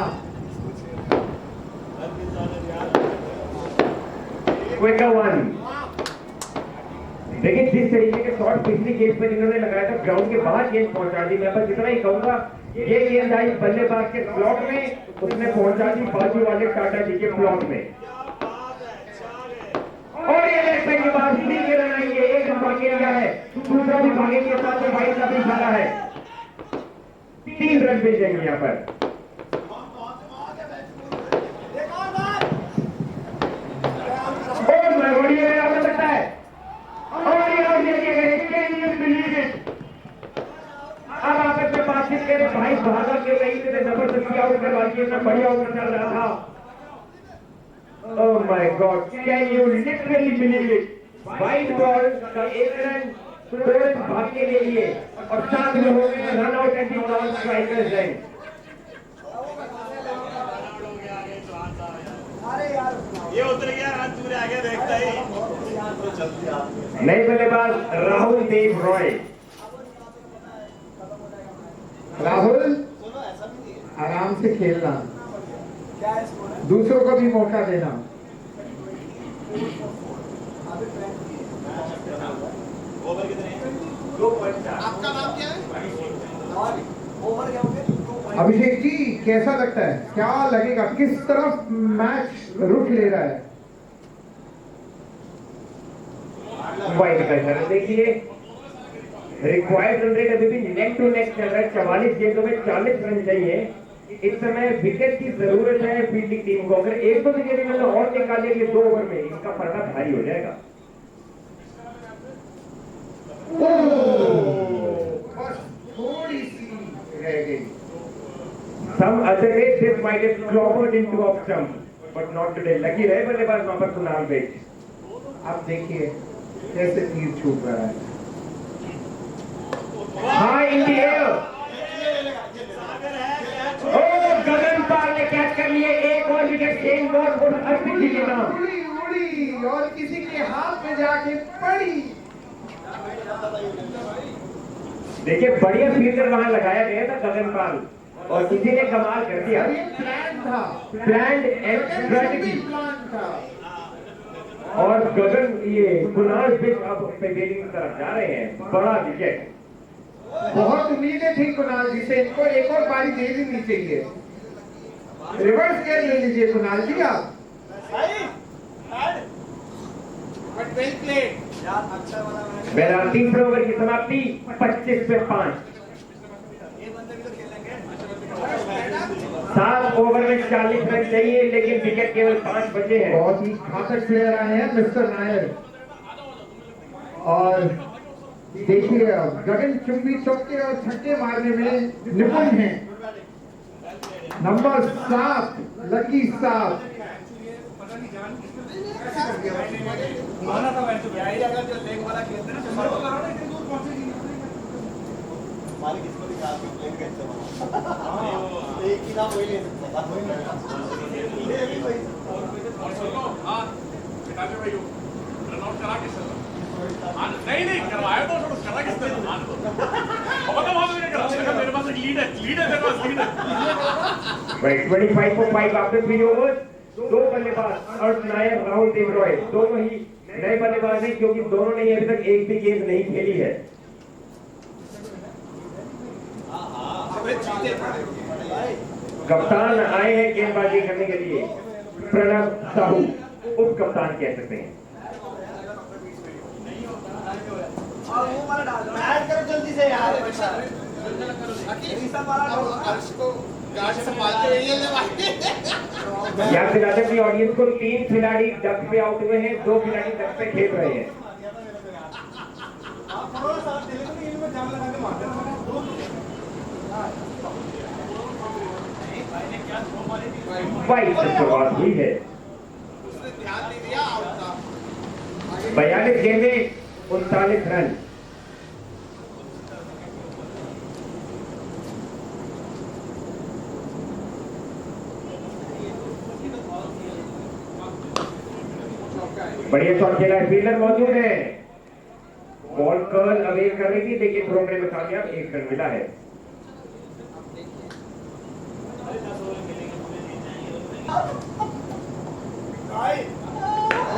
Quicker one. देखिए जिस तरीके के शॉट पिछली गेंद पर इन्होंने लगाया था, ग्राउंड के बाहर गेंद पहुंचा दी। मैं बस इतना ही कहूंगा, ये गेंद आई बल्लेबाज के स्लॉट में, उसने पहुंचा दी बाजू वाले टाटा जी के स्लॉट में। और ये लेग साइड के बाद 3 रन आएंगे, एक रन बाकी रहा है, दूसरा भी भागे के साथ में वाइड का भी इशारा है। 3 रन मिल जाएंगे यहाँ पर। और मैं ये मेरा हो सकता है, और ये आउट दिया गया। Can you believe it? अब आपस में बातचीत करें, भाई भागा क्यों नहीं थे, जबरदस्ती आउट करवा दिए, इतना बढ़िया ओवर चल रहा था। Oh my God! Can you literally believe it? White ball का 1 रन तुरंत भाग के ले लिए और 7 में हो गए run out at the non strikers and. ये उतर गया, रन पूरे आगे देखता ही। नए बल्लेबाज राहुल देव रॉय। राहुल सुनो, ऐसा भी नहीं है। आराम से खेलना, क्या है स्कोर है? दूसरों को भी मौका देना। ओवर कितने हैं? 2.4। आपका नाम क्या है? ओवर क्या हो गए? 2.4। अभिषेक जी कैसा लगता है, क्या लगेगा, किस तरफ मैच रुख ले रहा है? वाइड का इशारा देखिए, रिक्वायर्ड रन रेट अभी भी नेक टू नेक चल रहा है। 44 गेंदों में 40 रन चाहिए। इस समय विकेट की जरूरत है फील्डिंग टीम को। अगर 1-2 विकेट इन्होंने और निकाले ये 2 ओवर में, इनका पर्दा भारी हो जाएगा। बस थोड़ी सी रह गई। Some other days this might have clobbered into off stump, but not today. लगी रहे बल्लेबाज वहां पर कुणाल बेज। आप देखिए कैसे तीर छूट रहा है। हाई इन द एयर, ओ गगन पाल ने कैच कर लिए। एक और विकेट शेन वॉर्न और अर्पित जी के नाम। उड़ी उड़ी और किसी के हाथ में जाके पड़ी। देखिए बढ़िया फील्डर वहां लगाया गया था गगन पाल, और किसी ने कमाल कर दिया। ये प्लान था, प्लान्ड एंड स्ट्रेटजी। प्लान था। और गगन ये कुणाल बेज अब पेवेलियन की तरफ जा रहे हैं। बड़ा विकेट, बहुत उम्मीदें थी कुणाल जी से, इनको एक और पारी दे देनी चाहिए। रिवर्स गेयर ले लीजिए कुणाल जी आप। But well played. यार अच्छा वाला मैच। मेरा तीसरे ओवर की समाप्ति 25 पे 5। ये बंदे भी तो खेलेंगे। 7 ओवर में 40 रन चाहिए, लेकिन विकेट केवल 5 बचे हैं। बहुत ही घातक प्लेयर आए हैं मिस्टर नायर। और देखिए गगन चुंबी चौके और छक्के मारने में निपुण हैं। Number 7 lucky 7। अगर जो लेग वाला खेलते हैं मालिक इसको दिखा के प्लेन का इस्तेमाल। एक ही नाम वही ले सकता है। ये भी वही। और सुनो, हाँ, पिताजी भाई, रन आउट करा के चलो। नहीं करवाया तो छोड़ो, करा किसने? पता वहां मैंने करा, मेरे पास एक लीड है मेरे पास लीड है। Right, 25 for 5 after 3 overs. दो बल्लेबाज अर्श नायर, राहुल देवरॉय दोनों ही नए बल्लेबाज हैं क्योंकि दोनों ने अभी तक एक भी गेंद नहीं खेली है। कप्तान आए हैं गेंदबाजी करने के लिए, प्रणव साहू उप कप्तान कह सकते हैं। ऐड करो जल्दी से यार। अर्श को गार्ड संभालते रहिए ले भाई। याद दिला दें कि ऑडियंस को 3 खिलाड़ी डक पे आउट हुए हैं, 2 खिलाड़ी डक पे खेल रहे हैं। वाइट से शुरुआत हुई है। उसने ध्यान नहीं दिया, आउट था। 42 गेंदें 39 रन। बढ़िया शॉट खेला है, फील्डर मौजूद है, बॉल कर्ल अवे कर रही थी लेकिन रोकने में कामयाब, 1 रन मिला है।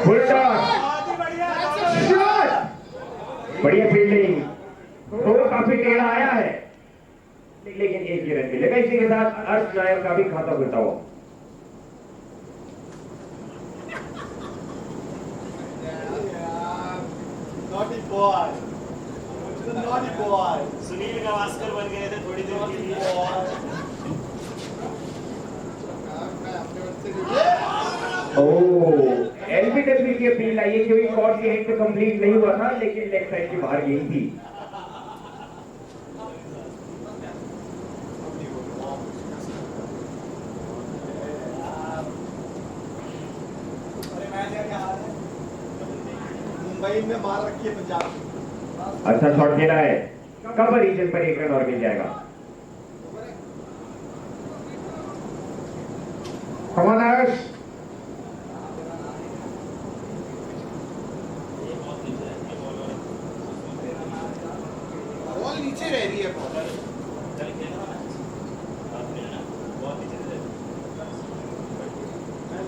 फुल टॉस, शॉट, बढ़िया फील्डिंग, तो काफी टेढ़ा आया है लेकिन 1 ही रन मिलेगा। इसी के साथ अर्श नायर का भी खाता खुलता हुआ। Naughty boy. Naughty boy. Sunil Gavaskar बन गए थे थोड़ी देर के लिए। ओह, एलबीडब्ल्यू की अपील आई है क्योंकि कॉर्ड की हिट तो कंप्लीट नहीं हुआ था लेकिन लेग साइड की बाहर गई थी। मुंबई में मार रखी है पंजाब। अच्छा शॉट खेला है, कवर रीजन पर 1 रन और मिल जाएगा। कमान अर्श, बॉल नीचे रह रही है बॉल।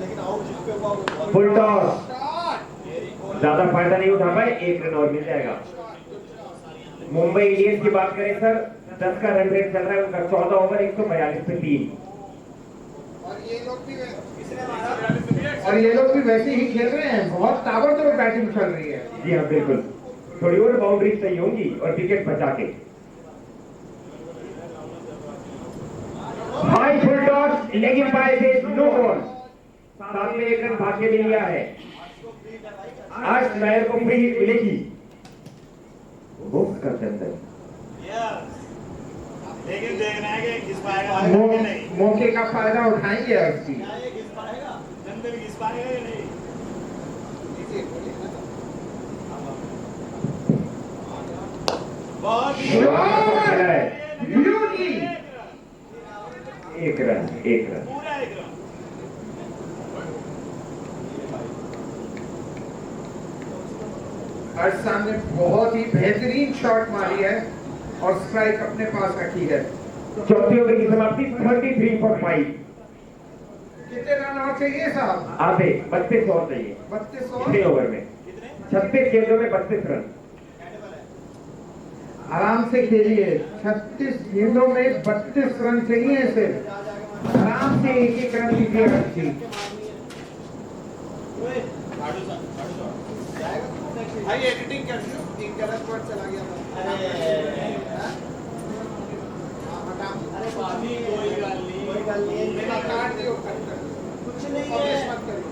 लेकिन आउट जिस पे हुआ वो फुल टॉस, शॉट। ज्यादा फायदा नहीं उठा पाए, 1 रन और मिल जाएगा। मुंबई इंडियंस की बात करें सर, 10 का रन रेट चल रहा है उनका, 14 ओवर 142 पे 3। और ये लोग भी वैसे ही खेल रहे हैं, बहुत ताबड़तोड़ बैटिंग चल रही है। जी हाँ बिल्कुल, थोड़ी और बाउंड्री सही होंगी और विकेट बचा के। हाई फुल टॉस, लेकिन बाय से नो बॉल, साथ में 1 रन भाग्य मिल गया है। आज नायर को फ्री हिट मिलेगी। बॉक्स का अंदर लेकिन देखना है कि घिस पाएगा कि नहीं। मौके का फायदा उठाएंगे अर्श जी। क्या ये घिस पाएगा? जंगल घिस पाएगा या नहीं? बहुत ही खेला है, ब्यूटी, 1 रन 1 रन। पूरा 1 रन। अर्श सामने बहुत ही बेहतरीन शॉट मारी है और स्ट्राइक अपने पास रखी है। चौथी ओवर की समाप्ति 33 for 5। कितने रन और चाहिए साहब? आधे 32 और चाहिए 32 और 6 ओवर में, 36 गेंदों में 32 रन। आराम से खेलिए, 36 गेंदों में 32 रन चाहिए सिर्फ। आराम से 1-1 रन लीजिए अर्श जी। भाई एडिटिंग कर दी, एक गलत वर्ड चला गया था। अरे भाभी कोई गल नहीं मेरा काट दियो, कट कर दो। कुछ नहीं पब्लिश है। मत करियो।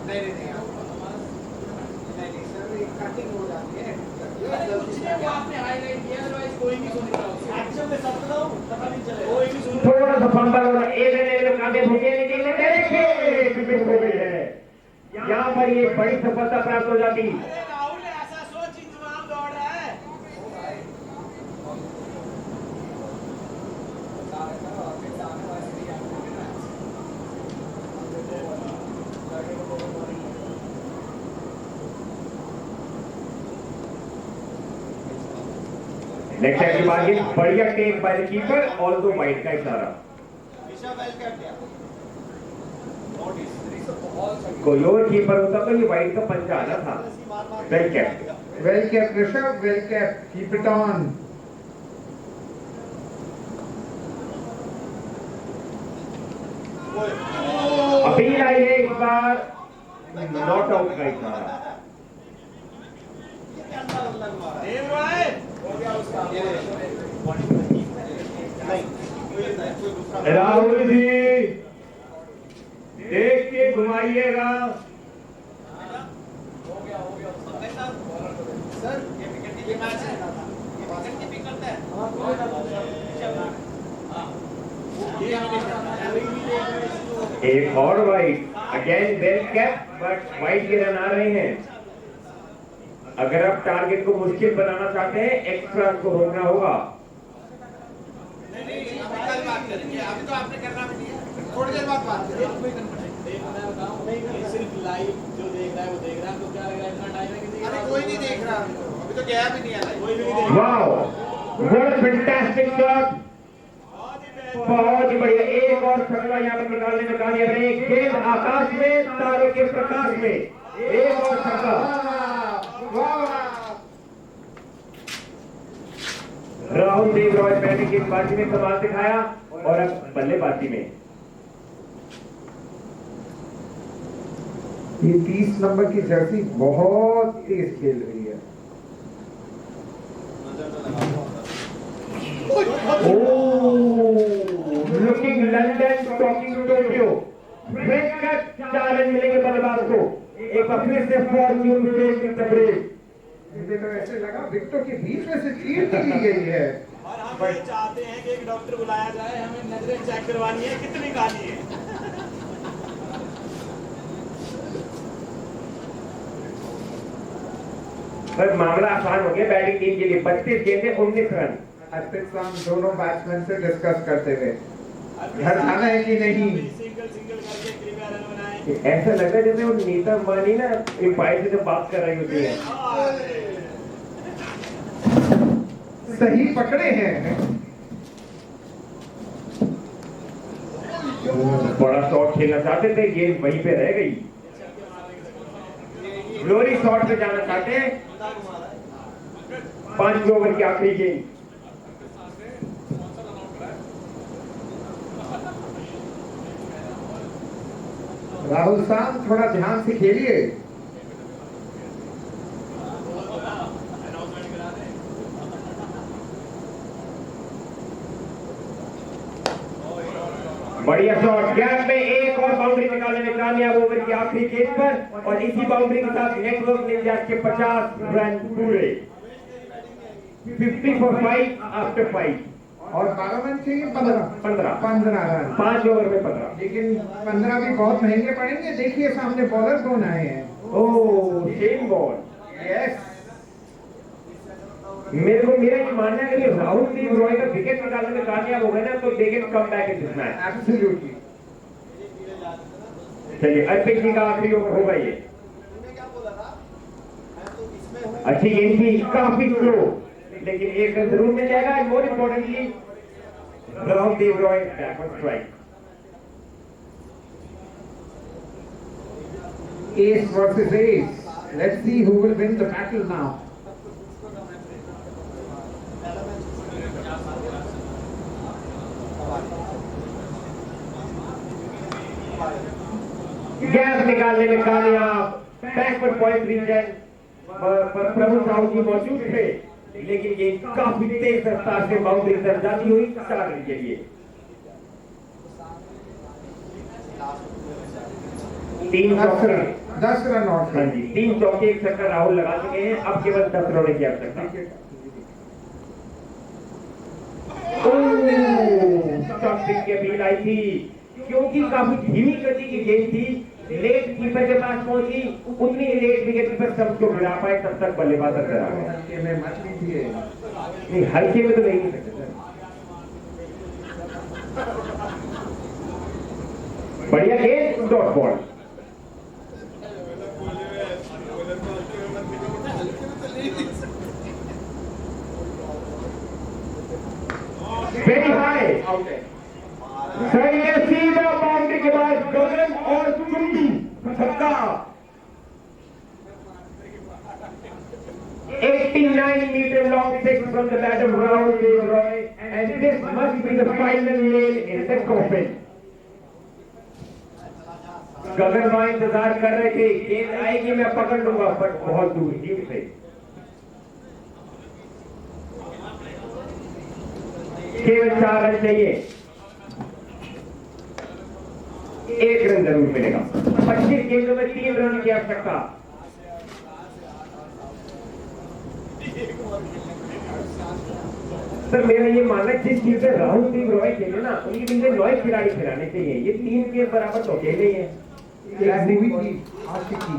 नहीं सर, ये कटिंग हो जाती है। कुछ नहीं, वो आपने हाईलाइट किया, अदरवाइज कोई नहीं सुनेगा उसे। एक्चुअल में सब बताऊं, पता नहीं चलेगा। कोई नहीं सुनेगा। थोड़ा सा फंबल हो रहा है, 1 रन आगे भूखे निकलने देखिए विकेट हो गई है। यहाँ पर ये बड़ी सफलता प्राप्त हो जाती। अरे राहुल ऐसा सोच, इंतजाम दौड़ रहा है। नेक्स्ट टाइम के बाद ये बढ़िया take by the keeper, although wide का इशारा। कोई और कीपर होता तो ये वाइड का पंचा आना था। Well kept Rishabh, well kept, keep it on. Appeal आई है इस बार नॉट आउट का इशारा। राहुल जी देख के घुमाइएगा। सर ये मैच है, ये पिक करता है। एक और wide, again well kept, but wide के रन आ रहे हैं। अगर आप टारगेट को मुश्किल बनाना चाहते हैं, एक्स्ट्रा को रोकना होगा। नहीं, कल बात करेंगे, अभी तो आपने करना भी नहीं है, थोड़ी देर बाद बात करेंगे। सिर्फ लाइव जो देख रहा है वो देख रहा है, तो क्या लग रहा है इतना टाइम है किसी अरे कोई नहीं देख रहा, अभी तो गया भी नहीं है। कोई भी नहीं देख रहा। Wow, what a fantastic shot, बहुत ही बढ़िया। एक और छक्का यहाँ पर निकालने में कामयाब रहे। गेंद आकाश में, तारों के प्रकाश में, एक और छक्का। राहुल देव रॉय पहले गेंदबाजी में कमाल दिखाया और अब बल्लेबाजी में। ये 30 नंबर की जर्सी बहुत तेज खेल रही है। Looking London, talking Tokyo. Fresh cut, 4 run मिलेंगे बल्लेबाज को। एक बार फिर से fortune face in the break. मुझे तो ऐसे लगा विकेटों के बीच में से चीर निकली गई है। और हम ये चाहते हैं कि एक डॉक्टर बुलाया जाए, हमें नजरें चेक करवानी है कितनी काली है। बस मामला आसान हो गया बैटिंग टीम के लिए। 32 गेंदें, 19 रन। अर्पित शाम दोनों बैट्समैन से डिस्कस करते हुए घर जाना है कि नहीं। सिंगल करके कृपया रन बनाएं। ऐसा लग रहा है जैसे वो नीता अंबानी ना एक भाई से बात कर रही होती है। सही पकड़े हैं। बड़ा शॉट खेलना चाहते थे, गेंद वहीं पे रह गई। ग्लोरी शॉट पे जाना चाहते हैं। 5 ओवर की आखिरी गेंद। राहुल शाम थोड़ा ध्यान से खेलिए। बढ़िया शॉट, गैप में एक और बाउंड्री निकालने में कामयाब ओवर की आखिरी गेंद पर। और इसी बाउंड्री के साथ नेटवर्क निंजास के 50 रन पूरे। 50 for 5 आफ्टर 5। और 12 रन चाहिए। 15 रन 5 ओवर में 15। लेकिन 15 भी बहुत महंगे पड़ेंगे। देखिए सामने बॉलर कौन आए हैं। ओह, सेम बॉल। यस, मेरा ये मानना है कि राहुल देव रॉय का विकेट निकालने में कामयाब हो गए ना, तो they can come back in this match. Absolutely. चलिए, अर्पित जी का आखिरी ओवर होगा ये। अच्छी गेंद थी, काफी स्लो, लेकिन एक रन जरूर मिल जाएगा। More importantly Rahul Dev Roy back on strike. Ace versus ace. Let's see who will win the battle now. Gap निकालने में कामयाब, बैकवर्ड पॉइंट रीजन पर प्रभु साहू जी मौजूद थे, लेकिन ये काफी तेज रफ्तार से बाउंड्री तक जाती हुई 4 रन के लिए। 3 चौके, 10 रन और हाँ जी, 3 चौके, 1 छक्का राहुल लगा चुके हैं। अब केवल 10 रनों की आवश्यकता। स्टंपिंग की अपील आई थी, क्योंकि काफी धीमी गति की गेंद थी। लेट कीपर के पास पहुंची, उतनी लेट विकेट कीपर सब को गिरा पाए, तब तक बल्लेबाज अंदर आ गया। हल्के में मत लीजिए। नहीं, हल्के में तो नहीं हो सकते सर। बढ़िया गेंद, dot ball. Very high out है। सही है, सीधा बाउंड्री के बाद गगन और चुंडू छक्का। 89 meter long six from the bat of Rahul Dev Roy, and this must be the final nail in the coffin. गगन भाई इंतजार कर रहे थे, गेंद आएगी मैं पकड़ लूंगा, बट बहुत दूर टीम से। केवल 4 रन चाहिए, 1 रन जरूर मिलेगा। 25 गेंदों में 3 रन की आवश्यकता। सर मेरा ये मानना है, जिस टीम से राहुल देव रॉय खेले ना, उनकी टीम में 9 खिलाड़ी खिलाने चाहिए। ये 3 के बराबर तो अकेले ही है। एक मूवी थी आशिकी।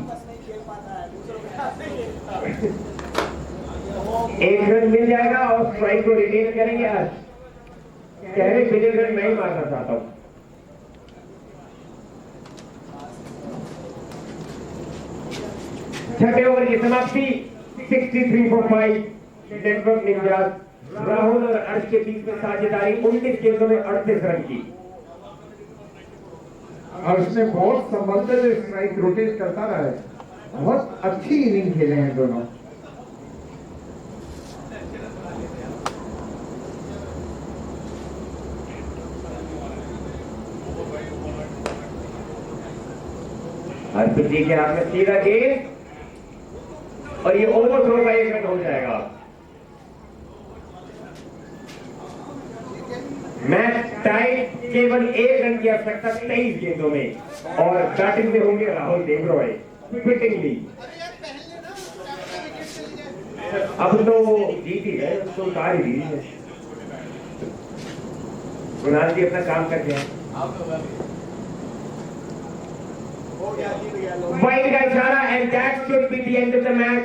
1 रन मिल जाएगा और स्ट्राइक को रिटेन करेंगे। आज कह रहे विजय रन मैं ही मारना चाहता हूं। छठे ओवर की समाप्ति 63 for 5। नेटवर्क निंजास राहुल और अर्श के बीच में साझेदारी 19 गेंदों में 38 रन की। और उसने बहुत संभलते हुए स्ट्राइक रोटेट करता रहा है। बहुत अच्छी इनिंग खेले हैं दोनों। अर्जुन जी के हाथ में सीधा गेंद और ये ओवर थ्रो का 1 रन हो जाएगा। मैच टाइट, केवल 1 रन की आवश्यकता 23 गेंदों में, और बैटिंग में होंगे राहुल देव रॉय फिटिंगली। अब तो जीत ही गए, उसको उतार ही दीजिए। कुणाल जी अपना काम करते हैं। वाइड का इशारा, and that should be the end of the match.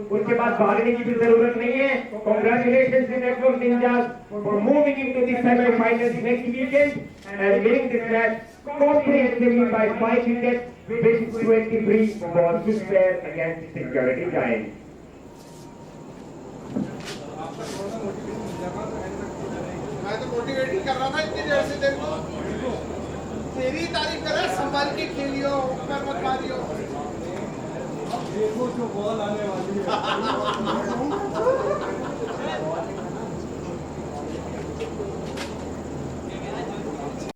उसके बाद भागने की भी जरूरत नहीं है। Congratulations to Network Ninjas for moving into the semi-finals next weekend and winning this match comprehensively by 5 wickets with 23 balls to spare against Security Giants. मैं तो मोटिवेट ही कर रहा था इतनी देर से। देखो तेरी तारीफ कर रहा है, संभाल के खेलियो, ऊपर मत मारियो। देखो जो बॉल आने वाली है।